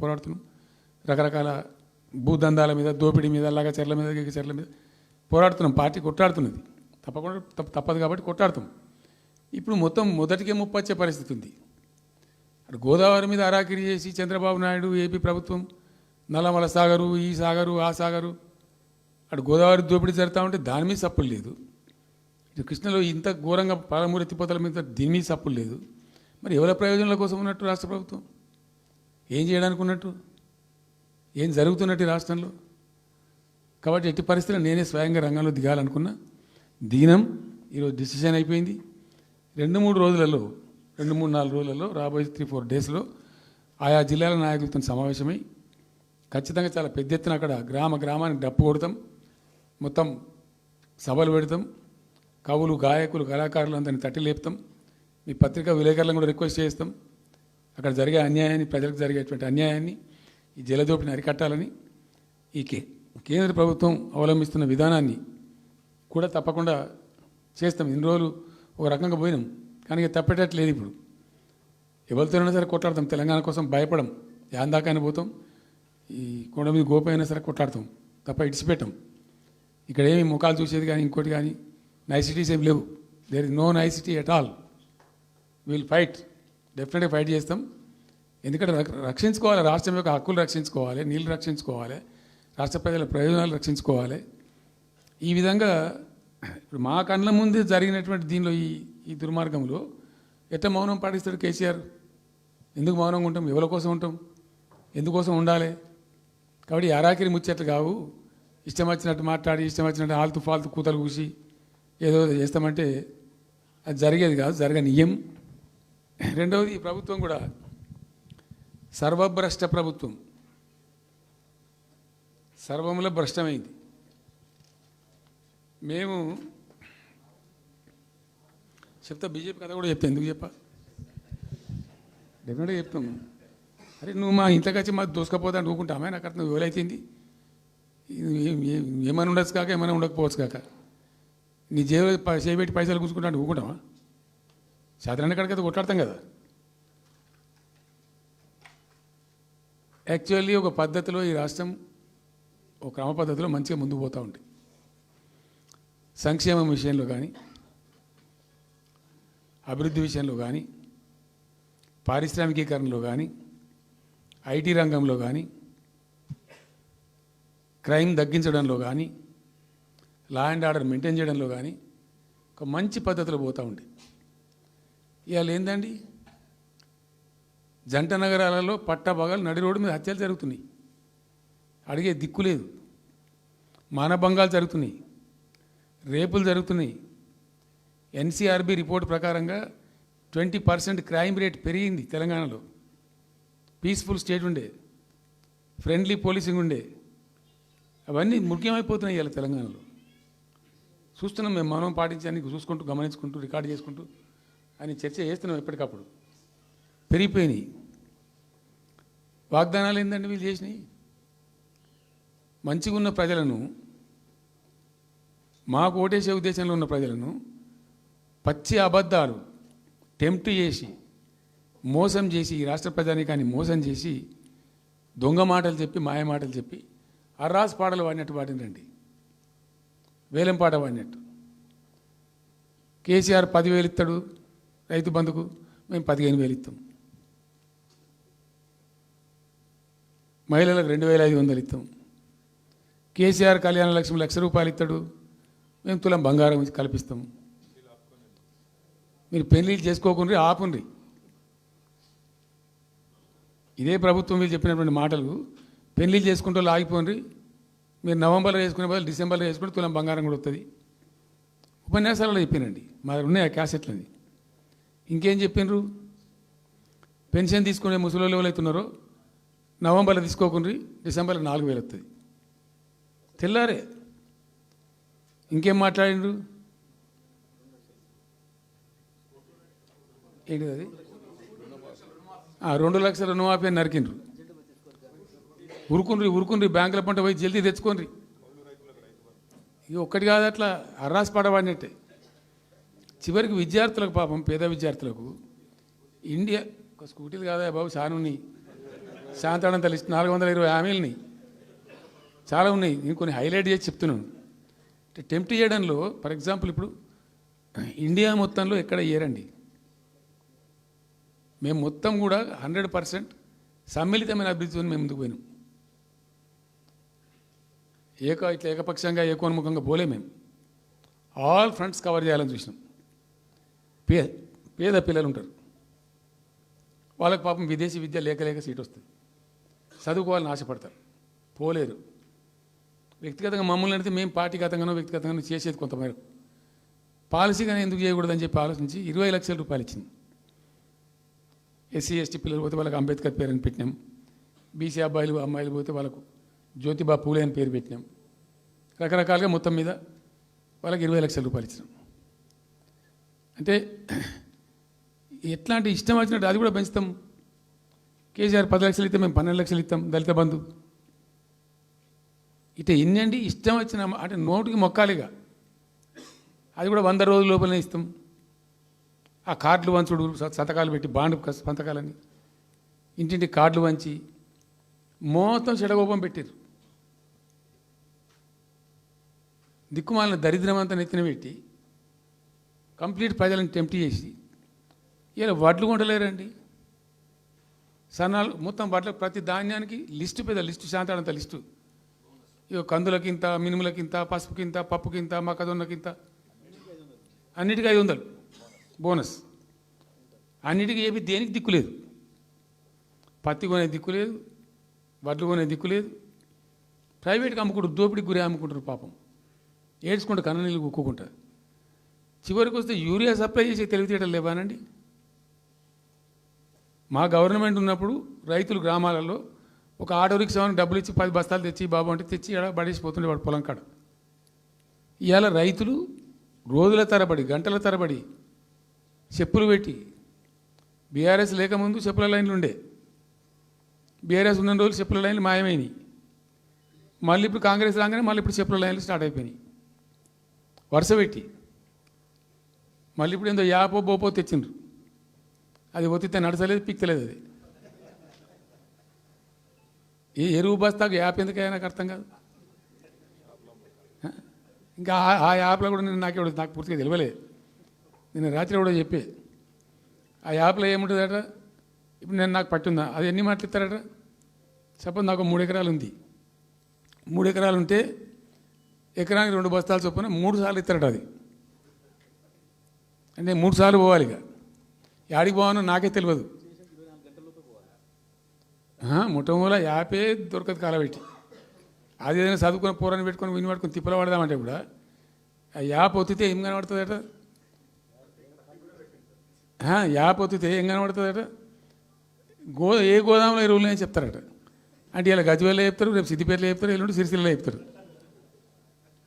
పోరాడుతున్నాం. రకరకాల భూదందాల మీద, దోపిడీ మీద, లగచర్ల మీద, గిగచర్ల మీద పోరాడుతున్నాం. పార్టీ కొట్లాడుతున్నది, తప్పకుండా తప్పదు కాబట్టి కొట్లాడుతాం. ఇప్పుడు మొత్తం మొదటికే ముప్పొచ్చే పరిస్థితి ఉంది. అటు గోదావరి మీద అరాకిరి చేసి చంద్రబాబు నాయుడు, ఏపీ ప్రభుత్వం నల్లమల సాగరు, ఈ సాగరు, ఆ సాగరు, అటు గోదావరి దోపిడీ జరుగుతూ ఉంటే దాని మీద సప్పులు లేదు. ఇటు కృష్ణలో ఇంత ఘోరంగా పాలమూరు ఎత్తిపోతల మీద దీని మీద సప్పులు లేదు. మరి ఎవరి ప్రయోజనాల కోసం ఉన్నట్టు రాష్ట్ర ప్రభుత్వం? ఏం చేయడానికి ఉన్నట్టు? ఏం జరుగుతున్నట్టు రాష్ట్రంలో? కాబట్టి ఎట్టి పరిస్థితుల్లో నేనే స్వయంగా రంగంలో దిగాలనుకున్నా. దినం ఈరోజు డిసిషన్ అయిపోయింది. 2-3 రోజులలో, 2-3-4 రోజులలో, రాబోయే 3-4 డేస్లో ఆయా జిల్లాల నాయకులతో సమావేశమై ఖచ్చితంగా చాలా పెద్ద ఎత్తున అక్కడ గ్రామానికి డప్పు కొడతాం, మొత్తం సభలు పెడతాం, కవులు గాయకులు కళాకారులు అందరినీ తట్టి లేపుతాం. మీ పత్రికా విలేకరులను కూడా రిక్వెస్ట్ చేస్తాం, అక్కడ జరిగే అన్యాయాన్ని, ప్రజలకు జరిగేటువంటి అన్యాయాన్ని, ఈ జలదోపిని అరికట్టాలని ఈ కేంద్ర ప్రభుత్వం అవలంబిస్తున్న విధానాన్ని కూడా తప్పకుండా చేస్తాం. ఇన్ని రోజులు ఒక రకంగా పోయినాం, కానీ తప్పేటట్లేదు. ఇప్పుడు ఎవరితోనైనా సరే కొట్లాడతాం, తెలంగాణ కోసం భయపడం, యాందాకాని పోతాం, ఈ కొండ మీద గోపైనా సరే కొట్లాడతాం, తప్ప ఇడిచిపెట్టాం. ఇక్కడ ఏమి ముఖాలు చూసేది కానీ ఇంకోటి కానీ నైసిటీస్ ఏమి లేవు. There is no nicety at all. Will fight, డెఫినెట్గా ఫైట్ చేస్తాం. ఎందుకంటే రక్షించుకోవాలి, రాష్ట్రం యొక్క హక్కులు రక్షించుకోవాలి, నీళ్ళు రక్షించుకోవాలి, రాష్ట్ర ప్రజల ప్రయోజనాలు రక్షించుకోవాలి. ఈ విధంగా ఇప్పుడు మా కళ్ళ ముందే జరిగినటువంటి దీనిలో ఈ దుర్మార్గంలో ఎట్లా మౌనం పాటిస్తాడు కేసీఆర్? ఎందుకు మౌనంగా ఉంటాం? ఎవరి కోసం ఉంటాం? ఎందుకోసం ఉండాలి? కాబట్టి అరాకిరి ముచ్చట్లు కావు. ఇష్టం వచ్చినట్టు మాట్లాడి, ఇష్టం వచ్చినట్టు ఆల్తు ఫాల్తు కూతలు కూసి ఏదో చేస్తామంటే అది జరిగేది కాదు, జరగనీయం. రెండవది, ఈ ప్రభుత్వం కూడా సర్వభ్రష్ట ప్రభుత్వం, సర్వముల భ్రష్టమైంది. మేము చెప్తా, బీజేపీ కథ కూడా చెప్తా. ఎందుకు చెప్పా? డెఫినెట్గా చెప్తాం. అరే నువ్వు మా ఇంట్లోకి వచ్చి మాకు దోసుకపోతా అని ఊరుకుంటామే? నాకు అర్థం ఎవరైతుంది? ఏమైనా ఉండొచ్చు కాక, ఏమైనా ఉండకపోవచ్చు కాక, నీ జేబులో చేపెట్టి పైసలు కూర్చుకుంటా అంటే ఊరుకుంటామా? శాతరాన్ని కడికైతే కొట్లాడతాం కదా. యాక్చువల్లీ ఒక పద్ధతిలో ఈ రాష్ట్రం ఒక క్రమ పద్ధతిలో మంచిగా ముందుకు పోతూ ఉంటుంది. సంక్షేమం విషయంలో కానీ, అభివృద్ధి విషయంలో కానీ, పారిశ్రామికీకరణలో కానీ, ఐటీ రంగంలో కానీ, క్రైమ్ తగ్గించడంలో కానీ, లా అండ్ ఆర్డర్ మెయింటైన్ చేయడంలో కానీ ఒక మంచి పద్ధతిలో పోతూ ఉంది. ఇవాళ ఏందండి, జంట నగరాలలో పట్టభాగాలు నడి రోడ్డు మీద హత్యలు జరుగుతున్నాయి, అడిగే దిక్కు లేదు. మానభంగాలు జరుగుతున్నాయి, రేపులు జరుగుతున్నాయి. ఎన్సీఆర్బీ రిపోర్ట్ ప్రకారంగా 20% క్రైమ్ రేట్ పెరిగింది తెలంగాణలో. పీస్ఫుల్ స్టేట్ ఉండే, ఫ్రెండ్లీ పోలీసింగ్ ఉండే, అవన్నీ ముఖ్యమైపోతున్నాయి ఇవాళ తెలంగాణలో. చూస్తున్నాం మేము, మౌనం పాటించడానికి చూసుకుంటూ, గమనించుకుంటూ, రికార్డు చేసుకుంటూ అని చర్చ చేస్తున్నాం. ఎప్పటికప్పుడు పెరిగిపోయినాయి. వాగ్దానాలు ఏంటంటే వీళ్ళు చేసినాయి? మంచిగా ఉన్న ప్రజలను, మాకు ఓటేసే ఉద్దేశంలో ఉన్న ప్రజలను పచ్చి అబద్ధాలు టెంప్ట్ చేసి, మోసం చేసి, ఈ రాష్ట్ర ప్రజానీకాన్ని మోసం చేసి, దొంగ మాటలు చెప్పి, మాయ మాటలు చెప్పి, అర్రాస్ పాటలు వాడినట్టు వాడినండి, వేలం పాట వాడినట్టు. కేసీఆర్ 10,000 ఇస్తాడు రైతు బంధుకు, మేము 15,000 ఇస్తాం. మహిళలకు 2,500 ఇస్తాం. కేసీఆర్ కళ్యాణ లక్ష్మి ₹1,00,000 ఇస్తాడు, మేము తులం బంగారం కల్పిస్తాం. మీరు పెళ్లిళ్ళు చేసుకోకుండా ఆపుండ్రి. ఇదే ప్రభుత్వం మీరు చెప్పినటువంటి మాటలు, పెళ్లిళ్ళు చేసుకుంటూ ఆగిపోండి, మీరు నవంబర్లో వేసుకునే బదులు డిసెంబర్లో వేసుకుంటే తులం బంగారం కూడా వస్తుంది. ఉపన్యాసాలలో చెప్పినండి, మా ఉన్నాయి ఆ క్యాసెట్లని. ఇంకేం చెప్పిండ్రు? పెన్షన్ తీసుకునే ముసలోళ్ళు ఎవరైతున్నారో నవంబర్లో తీసుకోకుండా డిసెంబర్లో 4,000 వస్తుంది. తెల్లారే ఇంకేం మాట్లాడిండ్రు? ఏంటిది అది? 2 లక్షల రుణమాఫీ అని నరికిండ్రు. ఉరుకుండ్రి బ్యాంకుల పంట పోయి జల్దీ తెచ్చుకోండి. ఇక ఒక్కటి కాదు, అట్లా అర్రాసి పడవాడినట్టే. చివరికి విద్యార్థులకు, పాపం పేద విద్యార్థులకు ఇండియా ఒక స్కూటీలు కాదా బాబు, చాలా ఉన్నాయి. శాంతాడంత లిస్ట్ 420 హామీలని చాలా ఉన్నాయి. నేను కొన్ని హైలైట్ చేసి చెప్తున్నాను. అంటే టెంప్ట్ చేయడంలో, ఫర్ ఎగ్జాంపుల్ ఇప్పుడు ఇండియా మొత్తంలో ఎక్కడ ఏరండి, మేము మొత్తం కూడా 100% సమ్మిళితమైన అభివృద్ధితో మేము ముందుకు పోయినాం. ఇట్లా ఏకపక్షంగా ఏకోన్ముఖంగా పోలే. మేము ఆల్ ఫ్రంట్స్ కవర్ చేయాలని చూసినాం. పేద పిల్లలు ఉంటారు, వాళ్ళకి పాపం విదేశీ విద్య లేక సీట్ వస్తుంది, చదువుకోవాలని ఆశపడతారు, పోలేరు. వ్యక్తిగతంగా మమ్మల్ని అంటే మేము పార్టీగతంగానో వ్యక్తిగతంగానో చేసేది కొంతమేరకు, పాలసీగానే ఎందుకు చేయకూడదని చెప్పి ఆలోచించి 20 లక్షల రూపాయలు ఇచ్చింది. ఎస్సీ ఎస్టీ పిల్లలు పోతే వాళ్ళకి అంబేద్కర్ పేరుని పెట్టినాం. బీసీ అబ్బాయిలు అమ్మాయిలు పోతే వాళ్ళకు జ్యోతిబా పూలే అని పేరు పెట్టినాం. రకరకాలుగా మొత్తం మీద వాళ్ళకి 20 లక్షల రూపాయలు ఇచ్చినాం. అంటే ఎట్లాంటి ఇష్టం వచ్చినట్టు అది కూడా పెంచుతాం. కేసీఆర్ 10 లక్షలు ఇస్తాం, మేము 12 లక్షలు ఇస్తాం దళిత బంధు. ఇట్లా ఎన్నండి ఇష్టం వచ్చిన అంటే నోటికి మొక్కాలిగా. అది కూడా 100 రోజుల లోపలనే ఇస్తాం. ఆ కార్డులు వంచుడు, సంతకాలు పెట్టి బాండ్ సంతకాలని ఇంటింటి కార్డులు వంచి మొత్తం చెడగోపం పెట్టారు. దిక్కుమాలిన దరిద్రం అంతా నెత్తిన పెట్టి కంప్లీట్ ప్రజలను టెంప్ట్ చేసి ఇలా వడ్లు కొంటలేరండి. సన్నాలు మొత్తం వడ్ల ప్రతి ధాన్యానికి లిస్టు, పెద్ద లిస్టు, శాంతాడంత లిస్టు. ఇక కందులకింత, మినుములకింత, పసుపుకింత, పప్పుకింత, మొక్కజొన్నకింత, అన్నిటికీ 500 బోనస్. అన్నిటికీ ఏమి దేనికి దిక్కు లేదు. పత్తి కొనే దిక్కు లేదు, వడ్లు కొనే దిక్కు లేదు. ప్రైవేట్గా అమ్ముకుంటారు, దోపిడికి గురి అమ్ముకుంటారు పాపం. ఏడ్చుకుంటూ కన్ననీళ్ళు కుక్కుంటారు. చివరికి వస్తే యూరియా సప్లై చేసే తెలివితేటలు లేవానండి. మా గవర్నమెంట్ ఉన్నప్పుడు రైతులు గ్రామాలలో ఒక ఆటో రిక్షాని డబ్బులు ఇచ్చి 10 బస్తాలు తెచ్చి బాబు అంటే తెచ్చి ఎడ పడేసిపోతుండే వాడు పొలం కాడ. ఇవాళ రైతులు రోజుల తరబడి, గంటల తరబడి చెప్పులు పెట్టి, బీఆర్ఎస్ లేకముందు చెప్పుల లైన్లు ఉండే, బీఆర్ఎస్ ఉన్న రోజులు చెప్పుల లైన్లు మాయమైనవి. మళ్ళీ ఇప్పుడు కాంగ్రెస్ రాగానే మళ్ళీ ఇప్పుడు చెప్పుల లైన్లు స్టార్ట్ అయిపోయినాయి వరుస పెట్టి. మళ్ళీ ఇప్పుడు ఏందో యాపో బోపో తెచ్చిండ్రు. అది ఒత్తితే నడచలేదు, పిక్తలేదు. అది ఏ ఎరువు బస్తాకు యాప్ ఎందుకైనా నాకు అర్థం కాదు. ఇంకా ఆ యాప్లో కూడా నాకు పూర్తిగా తెలియలేదు. నేను రాత్రి కూడా చెప్పే ఆ యాప్లో ఏముంటుందట. ఇప్పుడు నాకు పట్టుందా, అది ఎన్ని మాటలు ఇస్తారట. సపోజ్ నాకు 3 ఎకరాలు ఉంది. 3 ఎకరాలు ఉంటే ఎకరానికి 2 బస్తాలు చొప్పున 3 సార్లు ఇస్తారట. అది అంటే 3 సార్లు పోవాలి. ఇక యాడికి పోవాలో నాకే తెలియదు. ముఠమూల యాపే దొరకదు కాలబెట్టి. అది ఏదైనా చదువుకొని పూరాన్ని పెట్టుకొని విని పట్టుకొని తిప్పలు పడదామంటే కూడా ఆ యాప్ ఒత్తితే ఏం కనబడుతుందట. యాప్ ఒత్తితే ఏం కనబడుతుందట. ఏ గోదాంలో ఎరువులు అని చెప్తారట. అంటే ఇలా గజ్వేల్లో చెప్తారు, రేపు సిద్దిపేటలో చెప్తారు, ఎల్లుండి సిరిసిల్లలో చెప్తారు.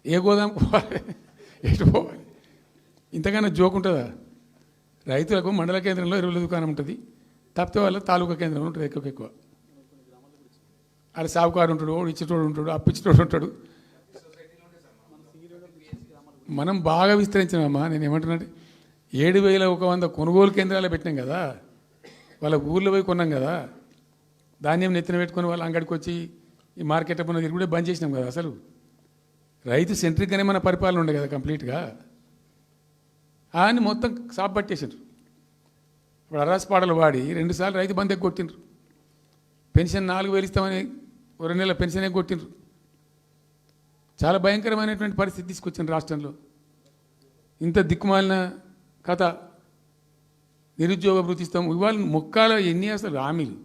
ఏ గోదాం పోవాలి, ఎటు పోవాలి. ఇంతకన్నా జోక్ ఉంటుందా. రైతులకు మండల కేంద్రంలో ఎరువుల దుకాణం ఉంటుంది, తప్పితే వాళ్ళ తాలూకా కేంద్రంలో ఉంటుంది ఎక్కువ. అది సాగుకారు ఉంటాడు, ఇచ్చేటోడు ఉంటాడు, అప్పిచ్చేటోడు ఉంటాడు. మనం బాగా విస్తరించామమ్మా. నేను ఏమంటున్నానంటే 7,100 కొనుగోలు కేంద్రాలు పెట్టినాం కదా. వాళ్ళ ఊర్లో పోయి కొన్నాం కదా. ధాన్యం నెత్తిన పెట్టుకొని వాళ్ళ అంగడికి వచ్చి ఈ మార్కెట్ అప్పుడు తిరుగుడే బంద్ చేసినాం కదా. అసలు రైతు సెంట్రిక్గానే మన పరిపాలన ఉండే కదా కంప్లీట్గా. అని మొత్తం సాప్ పట్టేసారు. ఇప్పుడు అరాస్ పాటలు వాడి 2 సార్లు రైతు బంద్ కొట్టిండ్రు. పెన్షన్ 4,000 ఇస్తామని 2 నెలల పెన్షన్ కొట్టిండ్రు. చాలా భయంకరమైనటువంటి పరిస్థితి తీసుకొచ్చింది రాష్ట్రంలో. ఇంత దిక్కుమాలిన కథ. నిరుద్యోగ భృతి ఇస్తాము, ఇవాళ మొక్కాల ఎన్ని అసలు హామీలు.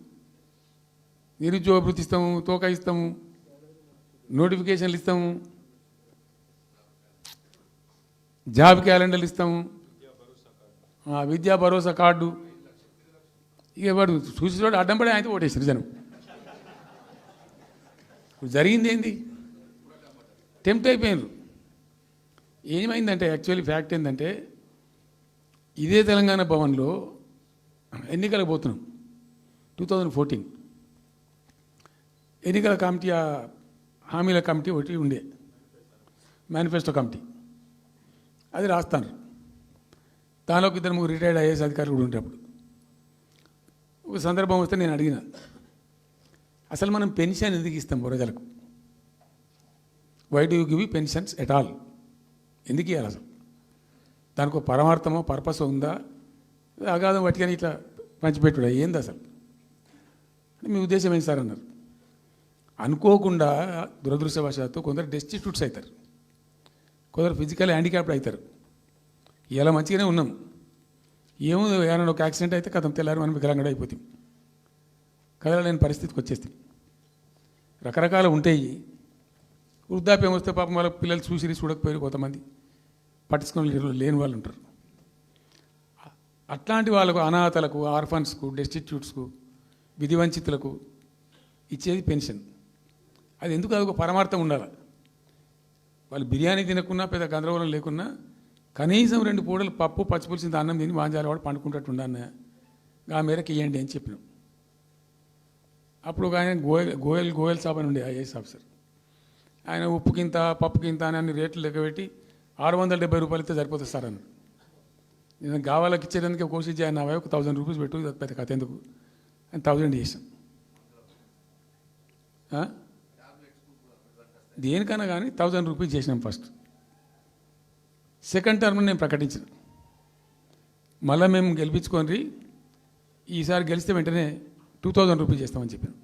నిరుద్యోగ భృతి ఇస్తాము, తోక ఇస్తాము, నోటిఫికేషన్లు ఇస్తాము, జాబ్ క్యాలెండర్లు ఇస్తాము, విద్యా భరోసా కార్డు. ఇక వాడు చూసి అడ్డం పడి ఆయన ఓటేసారు జనం. ఇప్పుడు జరిగింది ఏంది, టెంప్ట్ అయిపోయినారు. ఏమైందంటే యాక్చువల్లీ ఫ్యాక్ట్ ఏంటంటే ఇదే తెలంగాణ భవన్లో ఎన్నికలకు పోతున్నాం 2014. ఎన్నికల కమిటీ, హామీల కమిటీ ఒకటి ఉండే, మేనిఫెస్టో కమిటీ. అది రాస్తాను. దానిలోకి 2-3 రిటైర్డ్ ఐఏఎస్ అధికారులు కూడా ఉంటే అప్పుడు ఒక సందర్భం వస్తే నేను అడిగిన, అసలు మనం పెన్షన్ ఎందుకు ఇస్తాం ప్రజలకు? Why do you give pensions at all? ఎందుకు ఇవ్వాలి అసలు? దానికి ఒక పరమార్థమో పర్పస్ ఉందా? అగాధం పట్టుకొని ఇట్లా పంచిపెట్టుడా ఏంది అసలు? మీ ఉద్దేశం ఏంటి సార్ అన్నారు. అనుకోకుండా దురదృష్టవశాత్తు కొందరు డెస్టిట్యూట్స్ అవుతారు, కొందరు ఫిజికల్ హ్యాండిక్యాప్డ్ అవుతారు. ఇలా మంచిగానే ఉన్నాం. ఏమో ఏమైనా ఒక యాక్సిడెంట్ అయితే కథం తెల్లారి మనం వికలాంగుడు అయిపోతాం, కదలలేని పరిస్థితికి వచ్చేస్తాం. రకరకాలు ఉంటాయి. వృద్ధాప్యం వస్తే పాపం వాళ్ళ పిల్లలు చూసి చూడకపోయారు, కొంతమంది పట్టించుకొని లేని వాళ్ళు ఉంటారు. అట్లాంటి వాళ్ళకు, అనాథలకు, ఆర్ఫన్స్కు, డెస్టిట్యూట్స్కు, విధివంచితులకు ఇచ్చేది పెన్షన్. అది ఎందుకు అదొక పరమార్థం ఉండాలి. వాళ్ళు బిర్యానీ తినకున్నా పెద్ద గందరగోళం లేకున్నా కనీసం 2 పూటలు పప్పు పచ్చిపులిసింది అన్నం తిని వాంజాల వాడు పండుకుంటట్టు ఉండన్న ఆ మేరకు ఇవ్వండి అని చెప్పినాం. అప్పుడు ఒక ఆయన గోయల్ సాబ్ అని ఉండే ఐఏఎస్ ఆఫీసర్. ఆయన ఉప్పుకింత పప్పుకింత అని అన్ని రేట్లు లెక్కబెట్టి 670 రూపాయలు ఇస్తే సరిపోతుంది సార్ అన్నాడు. నేను గావాలకి ఇచ్చేదానికి కోసి చేయన్న ఒక 1000 రూపీస్ పెట్టు, పెద్ద కథ ఎందుకు అని 1000 చేసాం. దేనికన్నా కానీ 1000 రూపీస్ చేసినాం ఫస్ట్. సెకండ్ టర్మ్ నేను ప్రకటించిన, మళ్ళీ మేము గెలిపించుకొని ఈసారి గెలిస్తే వెంటనే 2000 రూపీస్ చేస్తామని చెప్పాను.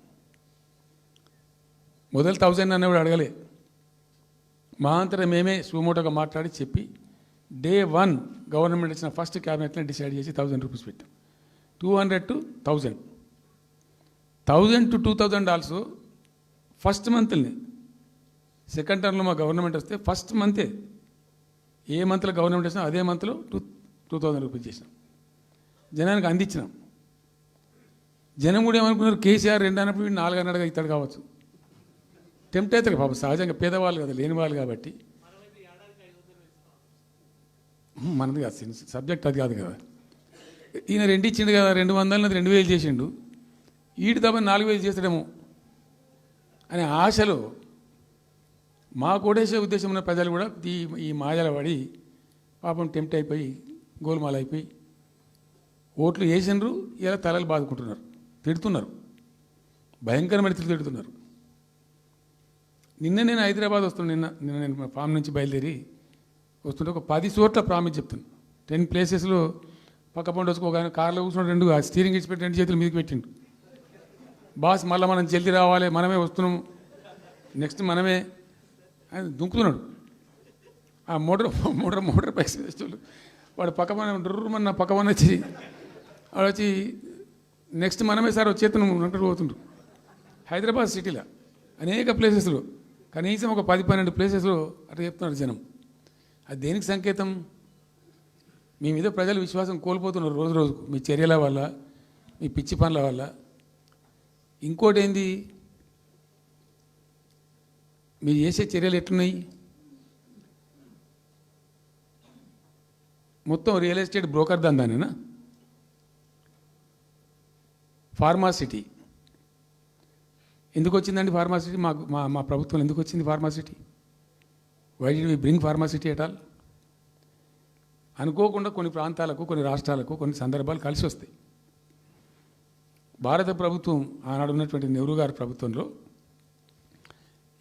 మొదలు 1000 అన్నవాడు అడగలే, మా అంతటా మేమే సుమోటోగా మాట్లాడి చెప్పి డే 1 గవర్నమెంట్ ఇచ్చిన ఫస్ట్ క్యాబినెట్ని డిసైడ్ చేసి 1000 రూపీస్ పెట్టాం. 200 to 1000, 1000 to 2000 also first మంత్ని. Second టర్మ్లో మా గవర్నమెంట్ వస్తే ఫస్ట్ మంతే, ఏ మంత్లో గవర్నమెంట్ వచ్చినా అదే మంత్లో 2000 రూపీస్ చేసినాం, జనానికి అందించినాం. జనం కూడా ఏమనుకున్నారు, కేసీఆర్ 2 అన్నప్పుడు 4 అన్నట్టుగా ఇస్తాడు కావచ్చు. టెంప్ట్ అవుతారు పాపం, సహజంగా పేదవాళ్ళు కదా, లేని వాళ్ళు కాబట్టి. మనది కాదు సబ్జెక్ట్, అది కాదు కదా. ఈయన 2 ఇచ్చిండు కదా, 200 2000 చేసిండు, ఈడు తప్ప 4000 చేస్తాడేమో అనే ఆశలో మా కోటేసే ఉద్దేశం ఉన్న ప్రజలు కూడా ఈ మాయల పడి పాపం టెంప్ట్ అయిపోయి గోల్మాల్ అయిపోయి ఓట్లు వేసినారు. ఇలా తలలు బాదుకుంటున్నారు, తిడుతున్నారు, భయంకరమైన తిడుతున్నారు. నిన్న నేను హైదరాబాద్ వస్తున్నాను, నిన్న నేను ఫామ్ నుంచి బయలుదేరి వస్తుంటే ఒక 10 చోట్ల ప్రామిస్ చెప్తున్నాను. 10 ప్లేసెస్లో పక్క పండు వచ్చుకో, ఒక కార్లో కూర్చున్న 2 స్టీరింగ్ ఇచ్చి పెట్టి 2 చేతులు మీదకి పెట్టిండు. బాస్ మళ్ళీ మనం జల్దీ రావాలి, మనమే వస్తున్నాం, నెక్స్ట్ మనమే అని దుంకుతున్నాడు. ఆ మోటార్ పైసలు వేసేవాళ్ళు వాడు పక్కన డ్రమన్న పక్కన వచ్చి వాడు వచ్చి నెక్స్ట్ మనమే సార్ వచ్చేస్తున్నాం అంటారు పోతుండ్రు. హైదరాబాద్ సిటీలో అనేక ప్లేసెస్లో కనీసం ఒక 10-12 ప్లేసెస్లో అట్లా చెప్తున్నారు జనం. అది దేనికి సంకేతం? మీ మీద ప్రజలు విశ్వాసం కోల్పోతున్నారు రోజు రోజుకు, మీ చర్యల వల్ల, మీ పిచ్చి పనుల వల్ల. ఇంకోటి ఏంది, మీరు చేసే చర్యలు ఎట్లున్నాయి? మొత్తం రియల్ ఎస్టేట్ బ్రోకర్ దందానేనా? ఫార్మాసిటీ ఎందుకు వచ్చిందండి? ఫార్మాసిటీ మా ప్రభుత్వం ఎందుకు వచ్చింది pharma city? Why did we bring pharma city at all? అనుకోకుండా కొన్ని ప్రాంతాలకు, కొన్ని రాష్ట్రాలకు కొన్ని సందర్భాలు కలిసి వస్తాయి. భారత ప్రభుత్వం ఆనాడు ఉన్నటువంటి నెహ్రూ గారి ప్రభుత్వంలో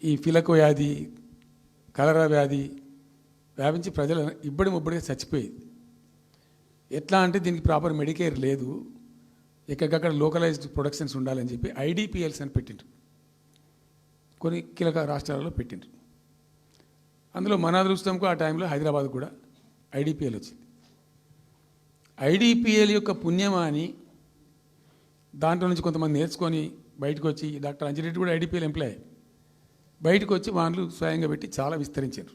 ఈ ఫిలకు వ్యాధి, కలరా వ్యాధి వ్యాపించి ప్రజలు ముబ్బడిగా చచ్చిపోయేది. ఎట్లా అంటే దీనికి ప్రాపర్ మెడికేర్ లేదు, ఎక్కడికక్కడ లోకలైజ్డ్ ప్రొడక్షన్స్ ఉండాలని చెప్పి ఐడిపిఎల్స్ అని పెట్టిండ్రు, కొన్ని కీలక రాష్ట్రాలలో పెట్టిండ్రు. అందులో మన అదృష్టంకు ఆ టైంలో హైదరాబాద్ కూడా ఐడిపిఎల్ వచ్చింది. ఐడిపిఎల్ యొక్క పుణ్యమా అని దాంట్లో నుంచి కొంతమంది నేర్చుకొని బయటకు వచ్చి, డాక్టర్ అంజిరెడ్డి కూడా ఐడిపిఎల్ ఎంప్లాయ్, బయటకు వచ్చి వాళ్ళు స్వయంగా పెట్టి చాలా విస్తరించారు.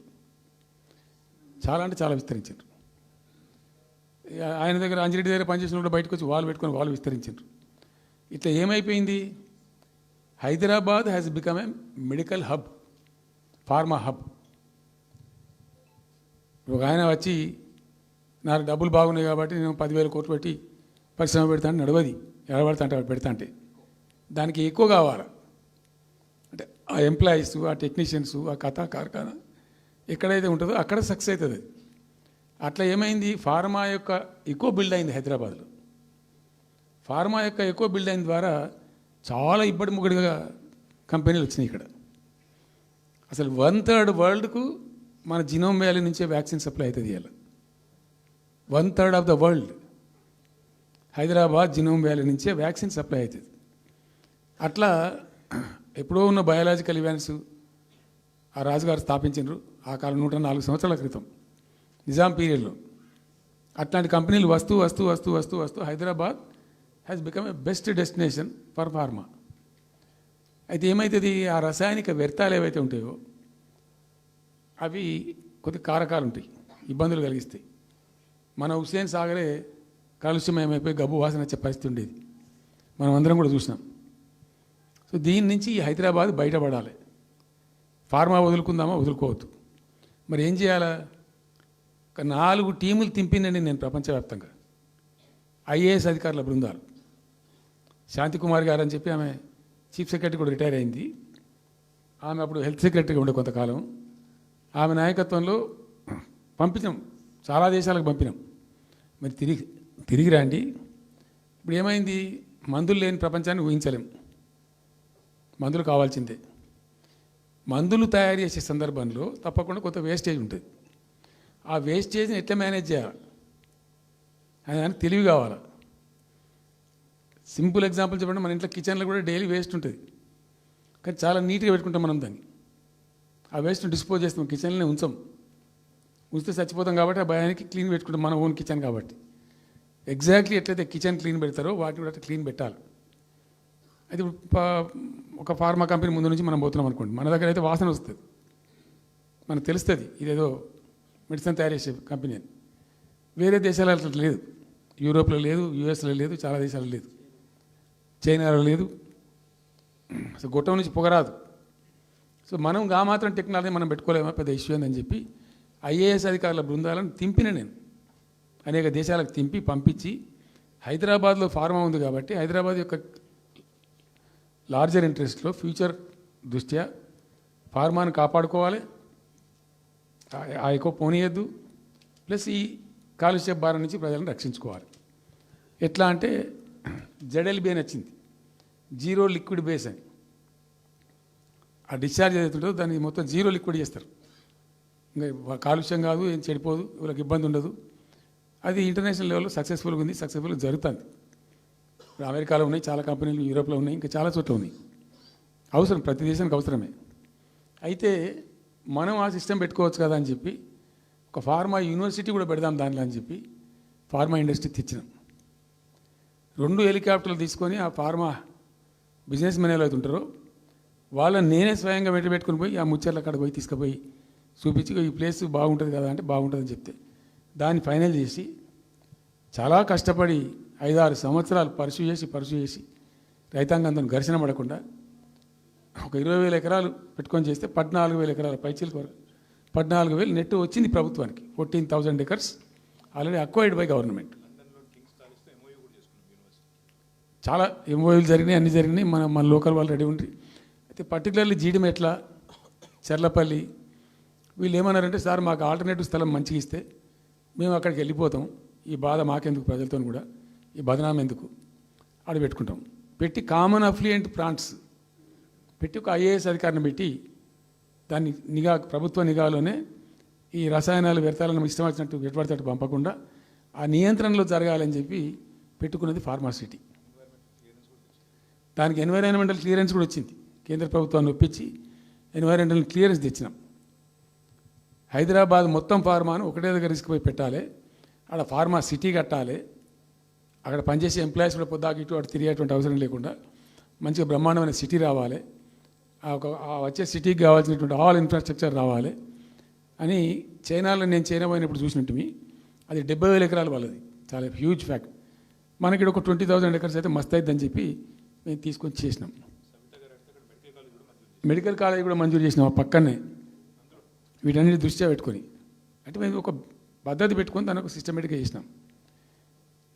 చాలా అంటే చాలా విస్తరించారు. ఆయన దగ్గర, అంజిరెడ్డి దగ్గర పనిచేసిన కూడా బయటకు వచ్చి వాళ్ళు పెట్టుకొని వాళ్ళు విస్తరించారు. ఇట్లా ఏమైపోయింది, Hyderabad has become a medical hub, pharma hub. ఒక ఆయన వచ్చి నాకు డబ్బులు బాగున్నాయి కాబట్టి నేను 10,000 కోట్లు పెట్టి పరిశ్రమ పెడతాను, నడవది, ఎడబడతా అంటే పెడతా అంటే దానికి ఎక్కువ కావాలి. అంటే ఆ ఎంప్లాయీస్, ఆ టెక్నీషియన్స్, ఆ కథా కార్ఖానా ఎక్కడైతే ఉంటుందో అక్కడ సక్సెస్ అవుతుంది. అట్లా ఏమైంది, ఫార్మా యొక్క ఎక్కువ బిల్డ్ అయింది హైదరాబాద్లో. ఫార్మా యొక్క ఎక్కువ బిల్డ్ అయిన ద్వారా చాలా ఇబ్బడి ముగ్గడిగా కంపెనీలు వచ్చినాయి ఇక్కడ. అసలు 1/3 వరల్డ్కు మన జినోమ్ వ్యాలీ నుంచే వ్యాక్సిన్ సప్లై అవుతుంది. ఇవాళ 1/3 of the world Hyderabad genome valley నుంచే వ్యాక్సిన్ సప్లై అవుతుంది. అట్లా ఎప్పుడో ఉన్న బయాలజికల్ ఈవెంట్స్ ఆ రాజుగారు స్థాపించారు ఆ కాలం 104 సంవత్సరాల క్రితం నిజాం పీరియడ్లో. అట్లాంటి కంపెనీలు వస్తూ వస్తూ వస్తూ వస్తూ వస్తూ Hyderabad has become a best destination for pharma. అయితే ఏమవుతుంది, ఆ రసాయనిక వ్యర్థాలు ఏవైతే ఉంటాయో అవి కొద్ది కారకాలు ఉంటాయి, ఇబ్బందులు కలిగిస్తాయి. మన హుస్సేన్ సాగరే కాలుష్యమయమైపోయి గబ్బు వాసన వచ్చే పరిస్థితి ఉండేది, మనం అందరం కూడా చూసినాం. సో దీని నుంచి ఈ హైదరాబాద్ బయటపడాలి. ఫార్మా వదులుకుందామా, వదులుకోవద్దు. మరి ఏం చేయాలా? ఒక 4 టీములు తింపిందండి నేను ప్రపంచవ్యాప్తంగా. ఐఏఎస్ అధికారుల బృందాలు. శాంతికుమార్ గారు అని చెప్పి ఆమె చీఫ్ సెక్రటరీ కూడా రిటైర్ అయింది. ఆమె అప్పుడు హెల్త్ సెక్రటరీగా ఉండే కొంతకాలం. ఆమె నాయకత్వంలో పంపించాం, చాలా దేశాలకు పంపినాం. మరి తిరిగి రండి. ఇప్పుడు ఏమైంది? మందులు లేని ప్రపంచాన్ని ఊహించలేం. మందులు కావాల్సిందే. మందులు తయారు చేసే సందర్భంలో తప్పకుండా కొంత వేస్టేజ్ ఉంటుంది. ఆ వేస్టేజ్ని ఎట్లా మేనేజ్ చేయాలి అని దానికి తెలివి కావాలి. సింపుల్ ఎగ్జాంపుల్ చెప్పండి, మన ఇంట్లో కిచెన్లో కూడా డైలీ వేస్ట్ ఉంటుంది, కానీ చాలా నీట్గా పెట్టుకుంటాం మనం దాన్ని. ఆ వేస్ట్ని డిస్పోజ్ చేస్తాం, కిచెన్లోనే ఉంచితే చచ్చిపోతాం కాబట్టి ఆ భయానికి క్లీన్ పెట్టుకుంటాం, మన ఓన్ కిచెన్ కాబట్టి. ఎగ్జాక్ట్లీ ఎట్లయితే కిచెన్ క్లీన్ పెడతారో వాటిని కూడా క్లీన్ పెట్టాలి. అయితే ఒక ఫార్మా కంపెనీ ముందు నుంచి మనం పోతున్నాం అనుకోండి, మన దగ్గర అయితే వాసన వస్తుంది, మనకు తెలుస్తుంది ఇదేదో మెడిసిన్ తయారు చేసే కంపెనీ అని. వేరే దేశాలలో అట్లా లేదు. యూరోప్లో లేదు, యూఎస్లో లేదు, చాలా దేశాల్లో లేదు, చైనాలో లేదు. సో గొట్టం నుంచి పొగరాదు. సో మనం మాత్రం టెక్నాలజీ మనం పెట్టుకోలేమా, పెద్ద ఇష్యూ అని చెప్పి ఐఏఎస్ అధికారుల బృందాలను తింపిన నేను అనేక దేశాలకు తింపి పంపించి, హైదరాబాద్లో ఫార్మా ఉంది కాబట్టి హైదరాబాద్ యొక్క లార్జర్ ఇంట్రెస్ట్లో ఫ్యూచర్ దృష్ట్యా ఫార్మాను కాపాడుకోవాలి, ఆ ఎక్కువ పోనీయద్దు, ప్లస్ ఈ కాలుష్య భారం నుంచి ప్రజలను రక్షించుకోవాలి. ఎట్లా అంటే జెడ్ఎల్బీ అని వచ్చింది, జీరో లిక్విడ్ బేస్ అని. ఆ డిశ్చార్జ్ ఏదైతుందో దాన్ని మొత్తం జీరో లిక్విడ్ చేస్తారు. ఇంకా కాలుష్యం కాదు, ఏం చెడిపోదు, వీళ్ళకి ఇబ్బంది ఉండదు. అది ఇంటర్నేషనల్ లెవెల్లో సక్సెస్ఫుల్గా ఉంది, సక్సెస్ఫుల్గా జరుగుతుంది. ఇప్పుడు అమెరికాలో ఉన్నాయి చాలా కంపెనీలు, యూరోప్లో ఉన్నాయి, ఇంకా చాలా చోట్ల ఉన్నాయి. అవసరం, ప్రతి దేశానికి అవసరమే. అయితే మనం ఆ సిస్టమ్ పెట్టుకోవచ్చు కదా అని చెప్పి ఒక ఫార్మా యూనివర్సిటీ కూడా పెడదాం దానిలో అని చెప్పి ఫార్మా ఇండస్ట్రీ తెచ్చినాం. 2 హెలికాప్టర్లు తీసుకొని ఆ ఫార్మా బిజినెస్ మెన్ ఎవరైతే ఉంటారో వాళ్ళని నేనే స్వయంగా వెంట పెట్టుకుని పోయి ఆ ముచ్చర్ల అక్కడ పోయి తీసుకుపోయి చూపించి ఈ ప్లేస్ బాగుంటుంది కదా అంటే బాగుంటుందని చెప్తే దాన్ని ఫైనల్ చేసి చాలా కష్టపడి 5-6 సంవత్సరాలు పర్సూ చేసి రైతాంగంతో ఘర్షణ పడకుండా ఒక 20,000 ఎకరాలు పెట్టుకొని చేస్తే 14,000 ఎకరాల పైచీలకు వరకు 14,000 నెట్ వచ్చింది ప్రభుత్వానికి. 14,000 acres already acquired by government. చాలా ఎంఓయూలు జరిగినాయి, అన్నీ జరిగినాయి. మన లోకల్ వాళ్ళు రెడీ ఉండి. అయితే పర్టికులర్లీ జీడిమెట్ల, చర్లపల్లి వీళ్ళు ఏమన్నారంటే, సార్ మాకు ఆల్టర్నేటివ్ స్థలం మంచిగా ఇస్తే మేము అక్కడికి వెళ్ళిపోతాం, ఈ బాధ మాకెందుకు, ప్రజలతో కూడా ఈ బదనాం ఎందుకు, ఆడ పెట్టుకుంటాం. పెట్టి కామన్ అఫ్లుయెంట్ ప్లాంట్స్ పెట్టి ఒక ఐఏఎస్ అధికారిని పెట్టి దాన్ని ప్రభుత్వ నిఘాలోనే ఈ రసాయనాలు వ్యర్థాలను ఇష్టం వచ్చినట్టు ఎటుపడినట్టు పంపకుండా ఆ నియంత్రణలో జరగాలని చెప్పి పెట్టుకున్నది ఫార్మాసిటీ. దానికి ఎన్వైరాన్మెంటల్ క్లియరెన్స్ కూడా వచ్చింది. కేంద్ర ప్రభుత్వాన్ని ఒప్పించి ఎన్వైరాన్మెంటల్ క్లియరెన్స్ తెచ్చినాం. హైదరాబాద్ మొత్తం ఫార్మాను ఒకటే దగ్గర తీసుకుపోయి పెట్టాలి, అక్కడ ఫార్మా సిటీ కట్టాలి, అక్కడ పనిచేసే ఎంప్లాయీస్ కూడా పొద్దాకి ఇటు అటు తిరిగేటువంటి అవసరం లేకుండా మంచిగా బ్రహ్మాండమైన సిటీ రావాలి, వచ్చే సిటీకి కావాల్సినటువంటి ఆల్ ఇన్ఫ్రాస్ట్రక్చర్ రావాలి అని చైనాలో నేను చైనా పోయినప్పుడు చూసినట్టు అది 70,000 ఎకరాలు వాళ్ళది, చాలా హ్యూజ్ ఫ్యాక్ట్. మనకి ఒక 20,000 acres అయితే మస్తు అవుతుందని చెప్పి మేము తీసుకొని చేసినాం. మెడికల్ కాలేజ్ కూడా మంజూరు చేసినాం ఆ పక్కనే, వీటన్నిటి దృష్ట్యా పెట్టుకొని. అంటే మేము ఒక పద్ధతి పెట్టుకొని దాన్ని ఒక సిస్టమేటిక్గా చేసినాం.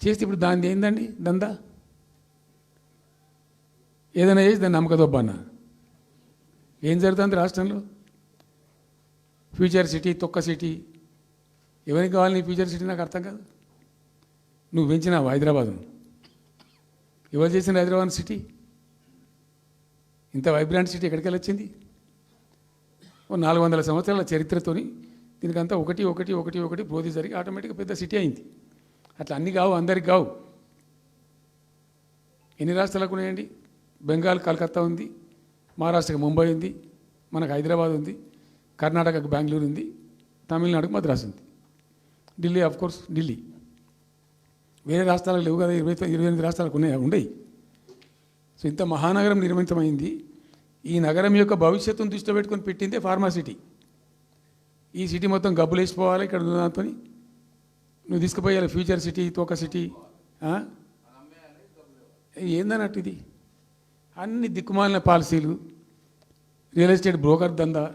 చేస్తే ఇప్పుడు దాన్ని ఏందండి దందా, ఏదైనా చేసి దాన్ని నమ్మకదొబ్బన్నా. ఏం జరుగుతుంది రాష్ట్రంలో? ఫ్యూచర్ సిటీ, తొక్క సిటీ, ఎవరికి కావాలి నీ ఫ్యూచర్ సిటీ? నాకు అర్థం కాదు. నువ్వు పెంచినావు హైదరాబాద్ను, ఎవరు చేసిన హైదరాబాద్ సిటీ? ఇంత వైబ్రాంట్ సిటీ ఎక్కడికి వచ్చింది? 400 సంవత్సరాల చరిత్రతోని దీనికంతా ఒకటి బోధి జరిగి ఆటోమేటిక్గా పెద్ద సిటీ అయింది. అట్లా అన్నీ కావు, అందరికి కావు. ఎన్ని రాష్ట్రాలకు ఉన్నాయండి? బెంగాల్ కలకత్తా ఉంది, మహారాష్ట్రకి ముంబై ఉంది, మనకు హైదరాబాద్ ఉంది, కర్ణాటకకు బెంగళూరు ఉంది, తమిళనాడుకు మద్రాసు ఉంది, ఢిల్లీ కోర్స్ ఢిల్లీ. వేరే రాష్ట్రాలకు లేవు కదా, 28 రాష్ట్రాలకు ఉండయి. సో ఇంత మహానగరం నిర్మితమైంది. ఈ నగరం యొక్క భవిష్యత్తును దృష్టిలో పెట్టుకొని పెట్టిందే ఫార్మాసిటీ. ఈ సిటీ మొత్తం గబ్బులు వేసిపోవాలి ఇక్కడ దాంతో, నువ్వు తీసుకుపోయాలి ఫ్యూచర్ సిటీ, తోక సిటీ. ఏందన్నట్టు ఇది? అన్ని దిక్కుమాలిన పాలసీలు, రియల్ ఎస్టేట్ బ్రోకర్ దందా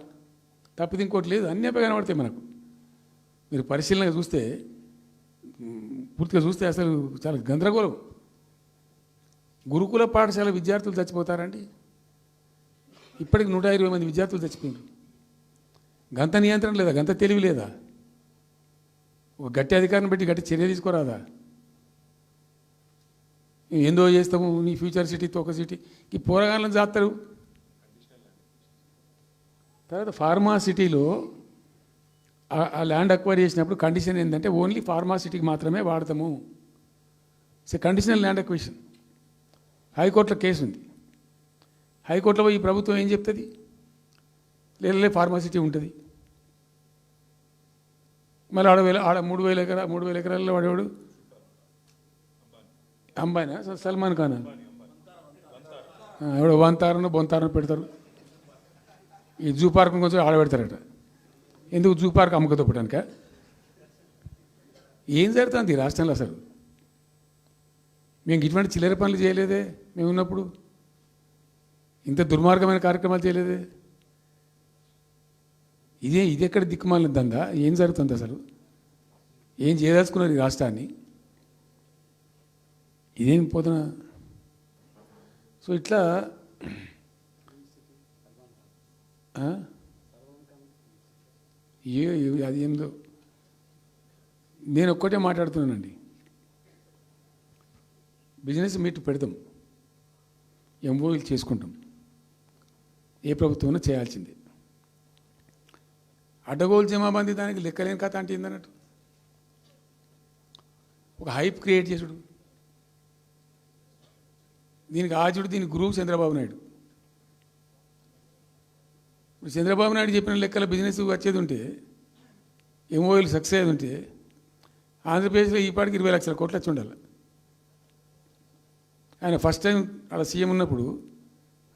తప్పితే ఇంకోటి లేదు. అన్నీ అవే కనబడతాయి మనకు. మీరు పరిశీలనగా చూస్తే, పూర్తిగా చూస్తే అసలు చాలా గందరగోళం. గురుకుల పాఠశాల విద్యార్థులు చచ్చిపోతారండి. ఇప్పటికి 120 మంది విద్యార్థులు చచ్చిపోయారు. గంత నియంత్రణ లేదా? గంత తెలివి లేదా? ఒక గట్టి అధికారిని పెట్టి గట్టి చర్య తీసుకోరాదా? ఏందో చేస్తాము, నీ ఫ్యూచర్ సిటీ తోక సిటీ ఈ పోరగాళ్ళని చేస్తారు. తర్వాత ఫార్మా సిటీలో ఆ ల్యాండ్ అక్వైర్ చేసినప్పుడు కండిషన్ ఏంటంటే ఓన్లీ ఫార్మా సిటీకి మాత్రమే వాడతాము. Conditional land acquisition. హైకోర్టులో కేసు ఉంది. హైకోర్టులో ఈ ప్రభుత్వం ఏం చెప్తుంది? లేదు ఫార్మా సిటీ ఉంటుంది. మళ్ళీ ఆడ 3,000 ఎకరాల్లో వాడేవాడు అంబాయినా సల్మాన్ ఖానా ఎవడో బొంతారను పెడతారు. ఈ జూ పార్క్ కొంచెం ఆడబెడతారట. ఎందుకు? జూ పార్క్ అమ్ముకతోపడానిక? ఏం జరుగుతుంది ఈ రాష్ట్రంలో అసలు? మేము ఇటువంటి చిల్లర పనులు చేయలేదే మేము ఉన్నప్పుడు. ఇంత దుర్మార్గమైన కార్యక్రమాలు చేయలేదే. ఇది ఎక్కడ దిక్కుమాలిన దందా? ఏం జరుగుతుంది అసలు? ఏం చేయదలుచుకున్నారు ఈ రాష్ట్రాన్ని? ఇదేం పోతున్న. సో ఇట్లా అది ఏందో నేను ఒక్కటే మాట్లాడుతున్నానండి. బిజినెస్ మీట్ పెడతాం, ఎంఓయూలు చేసుకుంటాం. ఏ ప్రభుత్వం చేయాల్సిందే. అడ్డగోలు జమాబందీ దానికి లెక్కలేని కథ అంటే ఏందన్నట్టు. ఒక హైప్ క్రియేట్ చేసుడు, దీనికి ఆజుడు, దీనికి గురువు చంద్రబాబు నాయుడు. ఇప్పుడు చంద్రబాబు నాయుడు చెప్పిన లెక్కల బిజినెస్ వచ్చేది ఉంటే, ఎంఓయూలు సక్సెస్ అయ్యేది ఉంటే ఆంధ్రప్రదేశ్లో ఈ పాటికి 20 లక్షల కోట్లు వచ్చి ఉండాలి. ఆయన ఫస్ట్ టైం అలా సీఎం ఉన్నప్పుడు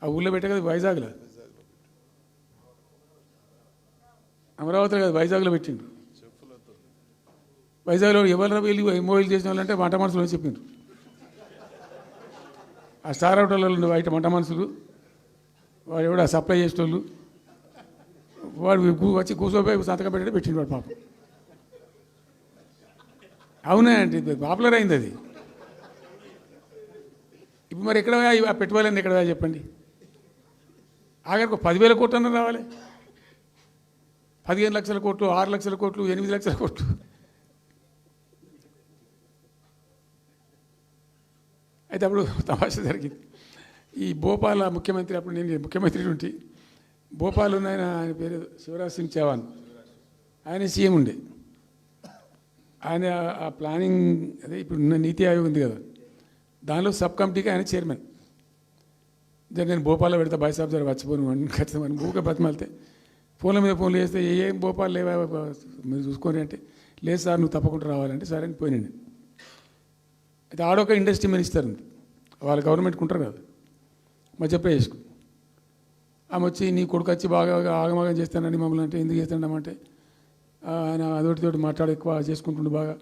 ఆ ఊళ్ళో పెట్టే కదా, వైజాగ్లో, అమరావతిలో కదా, వైజాగ్లో పెట్టిండు. వైజాగ్లో ఎవరు వెళ్ళి ఎంఓయూలు చేసిన వాళ్ళంటే వంట మనుషులు అని చెప్పిండ్రు. ఆ స్టార్ హోటల్లో బయట వంట మనుషులు, వాడు ఎవడు ఆ సప్లై చేసేటోళ్ళు, వాడు వచ్చి కూర్చోపోయి సంతకం పెట్టే పెట్టిండు వాడు పాపం. అవునా అండి, పాపులర్ అయింది అది. ఇప్పుడు మరి ఎక్కడ ఆ పెట్టుబడులన్నీ ఎక్కడ చెప్పండి? ఆఖరికి 10,000 కోట్లు అన్న రావాలి. 15 లక్షల కోట్లు, 6 లక్షల కోట్లు, 8 లక్షల కోట్లు. అయితే అప్పుడు తమాషా జరిగింది. ఈ భోపాల్ ముఖ్యమంత్రి, అప్పుడు నేను ముఖ్యమంత్రి ఉంటే, భోపాల్ ఉన్న ఆయన పేరు శివరాజ్ సింగ్ చౌహాన్, ఆయన సీఎం ఉండే. ఆయన ఆ ప్లానింగ్, అదే ఇప్పుడు నీతి ఆయోగ్ ఉంది కదా, దానిలో సబ్ కమిటీకి ఆయన చైర్మన్. నేను భోపాల్లో పెడతా బాయ్ సాబ్ జర వచ్చిపోను అని ఖచ్చితంగా ఊరికే బతిమాలితే, ఫోన్ల మీద ఫోన్లు చేస్తే ఏం భోపాల్ లేవా మీరు చూసుకొని అంటే, లేదు సార్ నువ్వు తప్పకుండా రావాలంటే సరే అని పోయినండి. అయితే ఆడొక ఇండస్ట్రీ మినిస్టర్ ఉంది, వాళ్ళ గవర్నమెంట్కి ఉంటారు కదా మధ్యప్రదేశ్కు. ఆమె వచ్చి నీ కొడుకు వచ్చి బాగా ఆగమాగం చేస్తానని మమ్మల్ని అంటే, ఎందుకు చేస్తాడమంటే ఆయన అదొకటితోటి మాట్లాడి ఎక్కువ చేసుకుంటుండు బాగా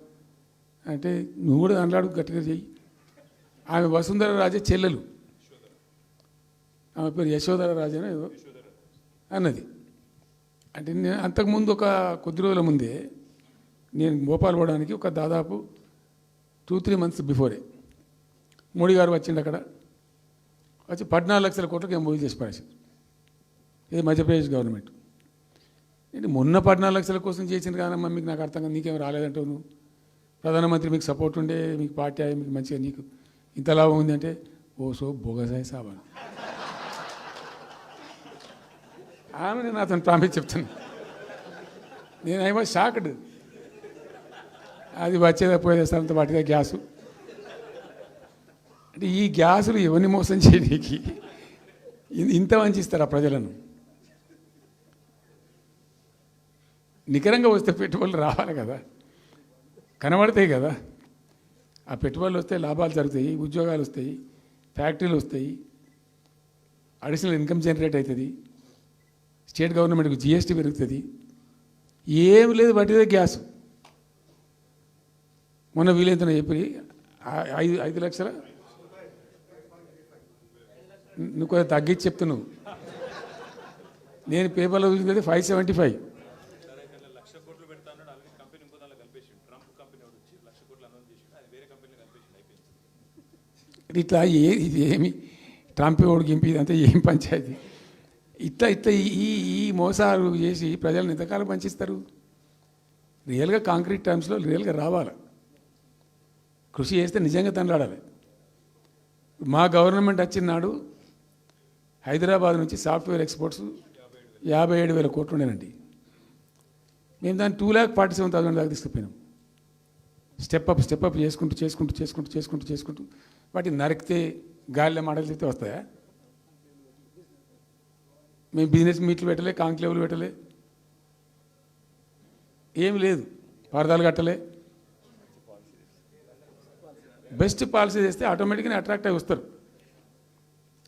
అంటే, నువ్వు కూడా అన్నాడు గట్టిగా చెయ్యి. ఆమె వసుంధర రాజే చెల్లెలు, ఆమె పేరు యశోధర రాజే ఏదో అన్నది. అంటే నేను అంతకుముందు ఒక కొద్ది రోజుల ముందే నేను భోపాల్ పోవడానికి ఒక దాదాపు 2-3 మంత్స్ బిఫోరే మోడీ గారు వచ్చిండు. అక్కడ వచ్చి 14 లక్షల కోట్లకు ఎంఓయూ చేసి పడేసారు. ఇది మధ్యప్రదేశ్ గవర్నమెంట్. నేను మొన్న 14 లక్షల కోసం చేసిన కానమ్మా, మీకు నాకు అర్థం కాదు, నీకేం రాలేదంటావు నువ్వు. ప్రధానమంత్రి మీకు సపోర్ట్ ఉండే, మీకు పార్టీ అయ్యి మీకు మంచిగా నీకు ఇంత లాభం ఉంది అంటే, ఓ సో బోగసాయి సాబా. ఆమె నేను అతను ప్రామిస్ చెప్తాను, నేను ఐ వాజ్ షాక్డ్. అది వచ్చేదా పోయేదంత వాటిగా గ్యాసు అంటే, ఈ గ్యాసులు ఎవరిని మోసం చేయడానికి ఇంత వంచిస్తారా ప్రజలను? నికరంగా వస్తే పెట్టుబడులు రావాలి కదా, కనబడతాయి కదా. ఆ పెట్టుబడులు వస్తే లాభాలు జరుగుతాయి, ఉద్యోగాలు వస్తాయి, ఫ్యాక్టరీలు వస్తాయి, అడిషనల్ ఇన్కమ్ జనరేట్ అవుతుంది, స్టేట్ గవర్నమెంట్కి జిఎస్టీ పెరుగుతుంది. ఏం లేదు, వాటిదే గ్యాస్. మొన్న వీలైతే చెప్పి 5 లక్షల నువ్వు కొంచెం తగ్గించి చెప్తున్నావు. నేను పేపర్లో చూసింది 575. ఇట్లా ఇది ఏమి ట్రంప్ ఓడికి ఇంపి ఇదంతా ఏం పంచాయతీ? ఇట్లా ఇట్లా ఈ ఈ మోసాలు చేసి ప్రజలను ఎంతకాలం పంచిస్తారు? రియల్గా కాంక్రీట్ టర్మ్స్లో రియల్గా రావాలి, కృషి చేస్తే నిజంగా తండ్రాడాలి. మా గవర్నమెంట్ వచ్చిన నాడు హైదరాబాద్ నుంచి సాఫ్ట్వేర్ ఎక్స్పోర్ట్స్ 57,000 కోట్లు ఉండేనండి. మేము దాన్ని 2,47,000 దాకా తీసుకుపోయినాం. స్టెప్ అప్ చేసుకుంటూ వాటిని నరికితే గాలిలో మాటలు చెప్తే వస్తాయా? మేము బిజినెస్ మీట్లు పెట్టలే, కాంక్లేవ్లు పెట్టలే, ఏమి లేదు, పరదాలు కట్టలే. బెస్ట్ పాలసీ చేస్తే ఆటోమేటిక్గా అట్రాక్ట్ అయి వస్తారు.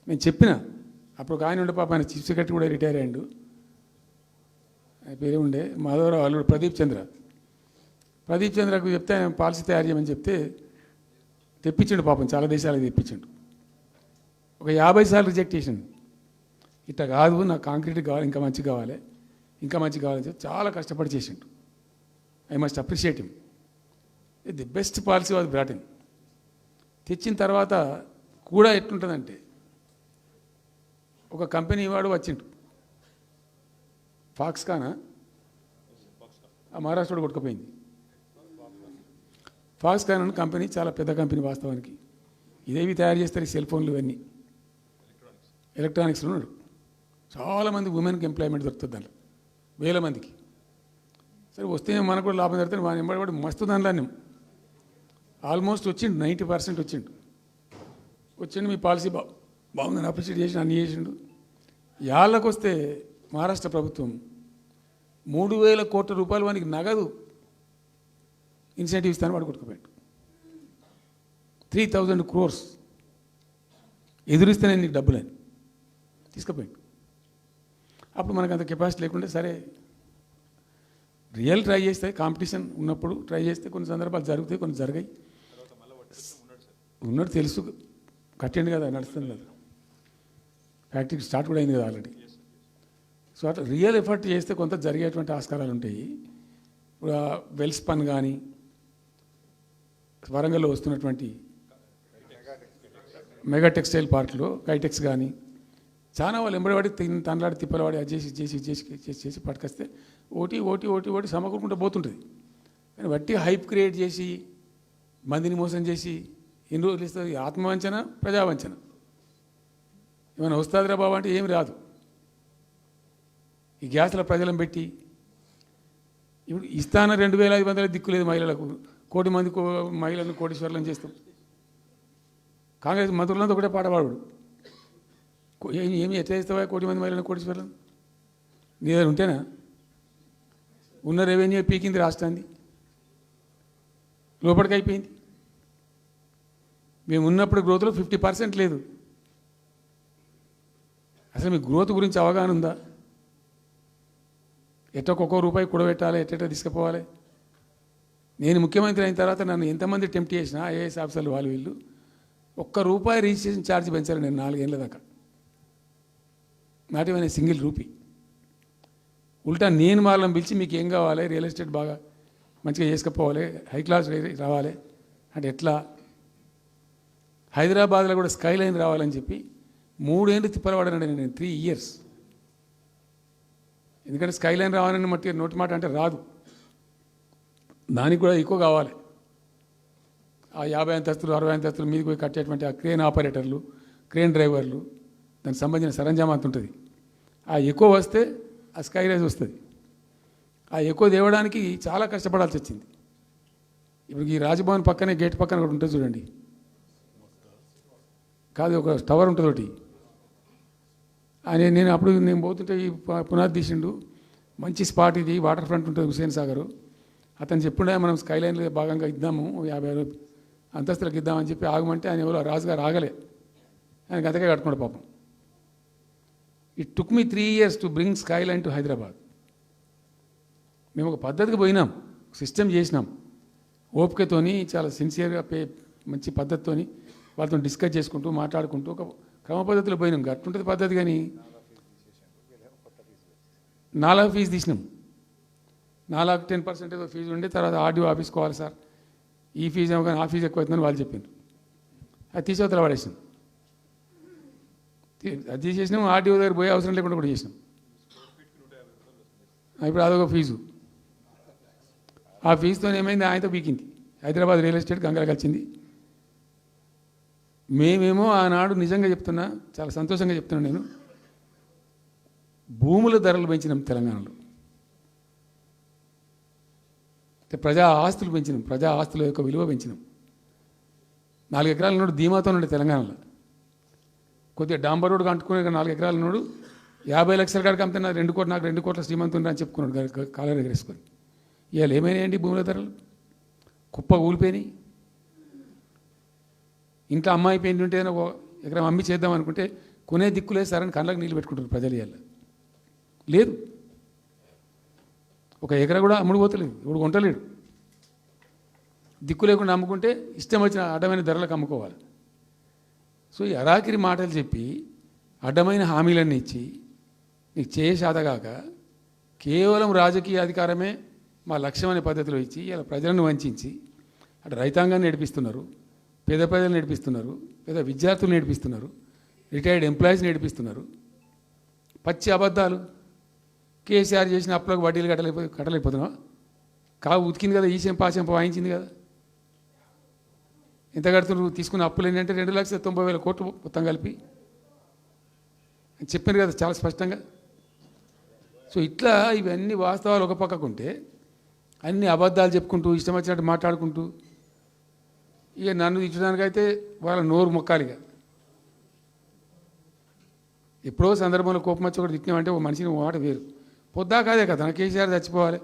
నేను చెప్పిన అప్పుడు ఒక ఆయన ఉండే, పాప ఆయన చీఫ్ సెక్రటరీ కూడా రిటైర్ అయ్యాడు, ఆయన పేరే ఉండే మాధవరావు అల్లుడు ప్రదీప్ చంద్రకు చెప్తే ఆయన పాలసీ తయారు చేయమని చెప్తే తెప్పించండు. పాపం చాలా దేశాలకు తెప్పించండు. ఒక 50 సార్లు రిజెక్ట్ చేసిండు. ఇట్లా కాదు, నాకు కాంక్రీట్ కావాలి, ఇంకా మంచి కావాలని చెప్పి చాలా కష్టపడి చేసిండు. I must appreciate him. The best policy was brought in. తెచ్చిన తర్వాత కూడా ఎట్లుంటుందంటే, ఒక కంపెనీ వాడు వచ్చిండు, ఫాక్స్కాన్, ఆ మహారాష్ట్రలో కొట్టుకుపోయింది. ఫాక్స్కాన్ అనే కంపెనీ చాలా పెద్ద కంపెనీ వాస్తవానికి. ఇదేవి తయారు చేస్తారు, ఈ సెల్ ఫోన్లు ఇవన్నీ ఎలక్ట్రానిక్స్లో ఉన్నాడు. చాలామంది ఉమెన్కి ఎంప్లాయ్మెంట్ దొరుకుతుంది దాంట్లో, 1000 మందికి. సరే వస్తే మనకు కూడా లాభం జరుగుతుంది. మన ఎంబడి మస్తు దానిలో ఆల్మోస్ట్ వచ్చిండు, 90% వచ్చిండు. మీ పాలసీ బాగుందని అప్రిషియేట్ చేసి అన్ని చేసిండు. యాళ్ళకు వస్తే మహారాష్ట్ర ప్రభుత్వం 3,000 కోట్ల రూపాయలు వానికి నగదు ఇన్సెంటివ్ ఇస్తాను, వాడు కొట్టుకుపోయాడు. 3,000 crores ఎదురిస్తేనే నీకు డబ్బులని తీసుకుపోయాడు. అప్పుడు మనకు అంత కెపాసిటీ లేకుంటే సరే రియల్ ట్రై చేస్తే, కాంపిటీషన్ ఉన్నప్పుడు ట్రై చేస్తే కొన్ని సందర్భాలు జరుగుతాయి, కొన్ని జరిగాయి. ఉన్నట్టు తెలుసు, కట్టండి కదా, నడుస్తుంది కదా, ఫ్యాక్టరీ స్టార్ట్ కూడా అయింది కదా ఆల్రెడీ. సో అట్లా రియల్ ఎఫర్ట్ చేస్తే కొంత జరిగేటువంటి ఆస్కారాలు ఉంటాయి. ఇప్పుడు వెల్స్పన్ కానీ, వరంగల్లో వస్తున్నటువంటి మెగా టెక్స్టైల్ పార్క్లో కైటెక్స్ కానీ, చాలా వాళ్ళు ఎంబడివాడి తనలాడి తిప్పలవాడి అది చేసి పట్టుకొస్తే ఓటి సమకూరుకుంటూ పోతుంటుంది. కానీ వట్టి హైప్ క్రియేట్ చేసి మందిని మోసం చేసి ఎన్ని రోజులు ఇస్తుంది? ఆత్మవంచన, ప్రజావంచన. ఏమైనా వస్తుందిరా బాబు అంటే ఏమి రాదు. ఈ గ్యాస్ల ప్రజలను పెట్టి ఇప్పుడు ఇస్తాన 2,500 దిక్కులేదు మహిళలకు, 1 కోటి మంది మహిళలను కోటీశ్వర్లను చేస్తాం. కాంగ్రెస్ మంత్రులంతా ఒకటే పాట పాడు, ఏమి ఎట్లా చేస్తావా 1 కోటి మంది మహిళలను కోటీశ్వర్లను? నీ దగ్గర ఉంటేనా? ఉన్న రెవెన్యూ పీకింది రాష్ట్రాన్ని, లోపలికి అయిపోయింది. మేము ఉన్నప్పుడు గ్రోత్లో 50% లేదు. అసలు మీ గ్రోత్ గురించి అవగాహన ఉందా? ఒక్కొక్క రూపాయి కూడబెట్టాలి, ఎట్ట తీసుకుపోవాలి? నేను ముఖ్యమంత్రి అయిన తర్వాత నన్ను ఎంతమంది టెంప్ట్ చేసినా ఐఏఎస్ ఆఫీసర్లు వాళ్ళు వీళ్ళు, ₹1 రిజిస్ట్రేషన్ ఛార్జ్ పెంచారు నేను 4 ఏళ్ళ దాకా. Not even single rupee. ఉల్టా నేను వాళ్ళని పిలిచి మీకు ఏం కావాలి, రియల్ ఎస్టేట్ బాగా మంచిగా చేసుకుపోవాలి, హై క్లాస్ రావాలి అంటే ఎట్లా? హైదరాబాద్లో కూడా స్కై లైన్ రావాలని చెప్పి 3 ఏళ్ళు తిప్పలవాడానండి నేను, 3 years. ఎందుకంటే స్కై లైన్ రావాలని నోటి మాట అంటే రాదు, దానికి కూడా ఎక్కువ కావాలి. ఆ 50 అంతస్తులు 60 అంతస్తులు మీదకి పోయి కట్టేటువంటి ఆ క్రేన్ ఆపరేటర్లు, క్రేన్ డ్రైవర్లు, దానికి సంబంధించిన సరంజామా అంత ఉంటుంది. ఆ ఎక్కువ వస్తే ఆ స్కై రైజ్ వస్తుంది. ఆ ఎక్కువ తేవడానికి చాలా కష్టపడాల్సి వచ్చింది. ఇప్పుడు ఈ రాజభవన్ పక్కనే గేట్ పక్కన ఒకటి ఉంటుంది చూడండి, కాదు ఒక టవర్ ఉంటుంది ఒకటి. నేను అప్పుడు నేను పోతుంటే ఈ పునాది తీసిండు, మంచి స్పాట్ ఇది, వాటర్ ఫ్రంట్ ఉంటుంది హుసేన్ సాగర్. అతను చెప్పుండే మనం స్కై లైన్లో భాగంగా ఇద్దాము, 50 అంతస్తులకు ఇద్దామని చెప్పి ఆగమంటే ఆయన ఎవరో రాజుగారు ఆగలే, ఆయనకి అంతకే కట్టుకోండి పాపం. It took me 3 years to bring sky line to Hyderabad. మేము ఒక పద్ధతికి పోయినాం, సిస్టమ్ చేసినాం, ఓపికతోని చాలా సిన్సియర్గా మంచి పద్ధతితోని వాళ్ళతో డిస్కస్ చేసుకుంటూ మాట్లాడుకుంటూ ఒక క్రమ పద్ధతిలో పోయినాం అట్టుంటుంది పద్ధతి. కానీ నాలా ఫీజు తీసినాం. 10% ఏదో ఫీజు ఉండి తర్వాత ఆర్డీఓ ఆఫీస్కి పోవాలి సార్, ఈ ఫీజు ఏమో కానీ ఆ ఫీజు ఎక్కువ అవుతుందని వాళ్ళు చెప్పిండ్రు. అది తీసేవతల పడేసినాం. అది తీసేసినాం. ఆర్డీఓ దగ్గర పోయే అవసరం లేకుండా కూడా చేసినాం. ఇప్పుడు అదొక ఫీజు. ఆ ఫీజుతో ఏమైంది, ఆయనతో పీకింది. హైదరాబాద్ రియల్ ఎస్టేట్ గంగలు కలిసింది. మేమేమో ఆనాడు నిజంగా చెప్తున్నా, చాలా సంతోషంగా చెప్తున్నాను నేను, భూముల ధరలు పెంచినాం తెలంగాణలో. ప్రజా ఆస్తులు పెంచినాం, ప్రజా ఆస్తుల యొక్క విలువ పెంచినాం. 4 ఎకరాల నోడు ధీమాతో ఉండే తెలంగాణలో. కొద్దిగా డాంబర్ రోడ్డు అంటుకునే 4 ఎకరాల నోడు 50 లక్షల కాడికి అమ్మితే నాకు 2 కోట్ల శ్రీమంతుని అని చెప్పుకున్నాడు కాలర్ ఎగరేసుకొని. ఇవాళ ఏమైనాయండి భూముల ధరలు? కుప్ప ఊలిపోయినాయి. ఇంట్లో అమ్మాయి పెయింట్ ఉంటే ఒక ఎకరం అమ్మి చేద్దాం అనుకుంటే కొనే దిక్కులేస్తారని కళ్ళకి నీళ్ళు పెట్టుకుంటారు ప్రజలు. ఇవాళ లేదు, ఒక ఎకరా కూడా అమ్ముడు పోతలేదు, ఇప్పుడు కొంటలేడు. దిక్కు లేకుండా అమ్ముకుంటే ఇష్టం వచ్చిన అడ్డమైన ధరలకు అమ్ముకోవాలి. సో ఈ అరాకిరి మాటలు చెప్పి అడ్డమైన హామీలన్నీ ఇచ్చి నీకు చేసాదగాక కేవలం రాజకీయ అధికారమే మా లక్ష్యం అనే పద్ధతిలో ఇచ్చి ఇలా ప్రజలను వంచి అటు రైతాంగాన్ని నేర్పిస్తున్నారు, పేద ప్రజలు నేర్పిస్తున్నారు, పేద విద్యార్థులు నేర్పిస్తున్నారు, రిటైర్డ్ ఎంప్లాయీస్ నేర్పిస్తున్నారు. పచ్చి అబద్ధాలు. కేసీఆర్ చేసిన అప్పులకు వడ్డీలు కట్టలేకపోతున్నావా? ఉతికింది కదా, ఈ చెంప వాయించింది కదా. ఎంత కడుతున్నారు? తీసుకున్న అప్పులు ఏంటంటే 2,90,000 కోట్లు మొత్తం కలిపి చెప్పారు కదా చాలా స్పష్టంగా. సో ఇట్లా ఇవన్నీ వాస్తవాలు ఒక పక్కకుంటే అన్ని అబద్ధాలు చెప్పుకుంటూ ఇష్టం వచ్చినట్టు మాట్లాడుకుంటూ ఇక నన్ను ఇచ్చడానికైతే వాళ్ళ నోరు మొక్కాలిగా. ఎప్పుడో సందర్భంలో కోపం వచ్చి ఒకటి తిట్టినామంటే ఒక మనిషిని మాట వేరు. పొద్దా కాదే కదా, నా కేసీఆర్ చచ్చిపోవాలి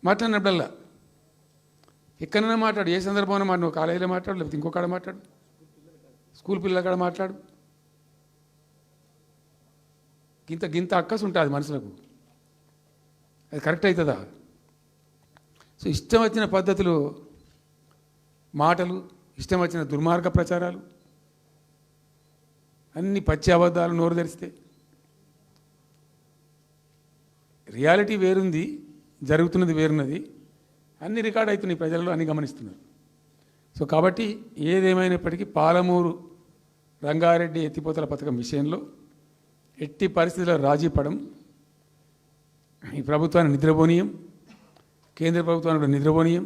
మాట్లాడినప్పుడల్లా ఎక్కడైనా మాట్లాడు, ఏ సందర్భంలో మాట, నువ్వు కాలేజీలో మాట్లాడు, లేకపోతే ఇంకో కాడ మాట్లాడు, స్కూల్ పిల్లల కాడ మాట్లాడు. గింత అక్కసు ఉంటుంది మనుషులకు, అది కరెక్ట్ అవుతుందా? సో ఇష్టం వచ్చిన పద్ధతులు, మాటలు, ఇష్టం వచ్చిన దుర్మార్గ ప్రచారాలు, అన్ని పచ్చి అబద్ధాలు నోరు తెరిస్తే. రియాలిటీ వేరుంది, జరుగుతున్నది వేరున్నది, అన్ని రికార్డ్ అవుతున్నాయి, ప్రజల్లో అన్ని గమనిస్తున్నారు. సో కాబట్టి ఏదేమైనప్పటికీ పాలమూరు రంగారెడ్డి ఎత్తిపోతల పథకం విషయంలో ఎట్టి పరిస్థితుల్లో రాజీ పడం. ఈ ప్రభుత్వాన్ని నిద్రపోనీయం, కేంద్ర ప్రభుత్వాన్ని కూడా నిద్రపోనీయం.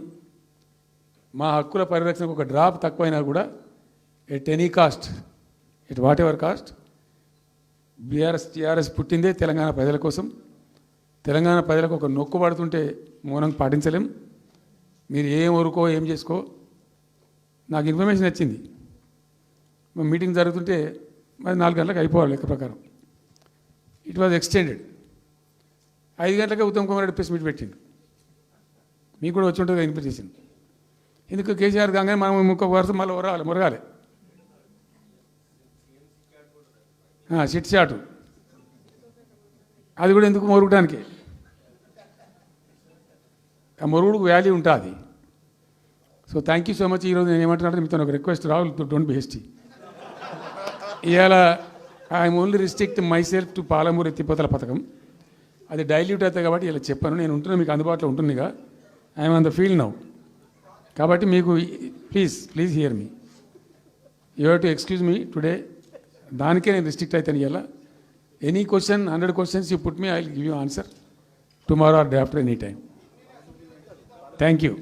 మా హక్కుల పరిరక్షణకు ఒక డ్రాప్ తక్కువైనా కూడా at any cost, at whatever cost, TRS పుట్టిందే తెలంగాణ ప్రజల కోసం. తెలంగాణ ప్రజలకు ఒక నొక్కు పడుతుంటే మౌనం పాటించలేం. మీరు ఏం ఊరుకో ఏం చేసుకో. నాకు ఇన్ఫర్మేషన్ వచ్చింది, మీటింగ్ జరుగుతుంటే మరి 4 గంటలకు అయిపోవాలి లెక్క ప్రకారం. It was extended. 5 గంటలకే ఉత్తమ్ కుమార్ రెడ్డి ప్రెస్ మీట్ పెట్టిండు. మీకు కూడా వచ్చి ఉంటుంది ఇన్విటేషన్. ఎందుకు కేసీఆర్ కాగానే మనం ఇంకొక వరుస మళ్ళీ మురగాలి చిట్ చాటు, అది కూడా ఎందుకు మొరగడానికి? ఆ మొరుగుడుకు వాల్యూ ఉంటుంది. So thank you so much. ఈరోజు నేను ఏమంటున్నాను, మీతో ఒక request, Rahul, don't be hasty. ఇవాళ I'm only restrict my self to Palamuru ఎత్తిపోతల పథకం. అది డైల్యూట్ అవుతుంది కాబట్టి ఇలా చెప్పాను. నేను ఉంటున్నా, మీకు అందుబాటులో ఉంటుందిగా. I'm on the field now. కాబట్టి మీకు please here me. You have to excuse me today. దానికే నేను రిస్ట్రిక్ట్ అవుతాను. ఇవాళ any question, 100 questions you put me, I will give you answer tomorrow or day after, any time. Thank you.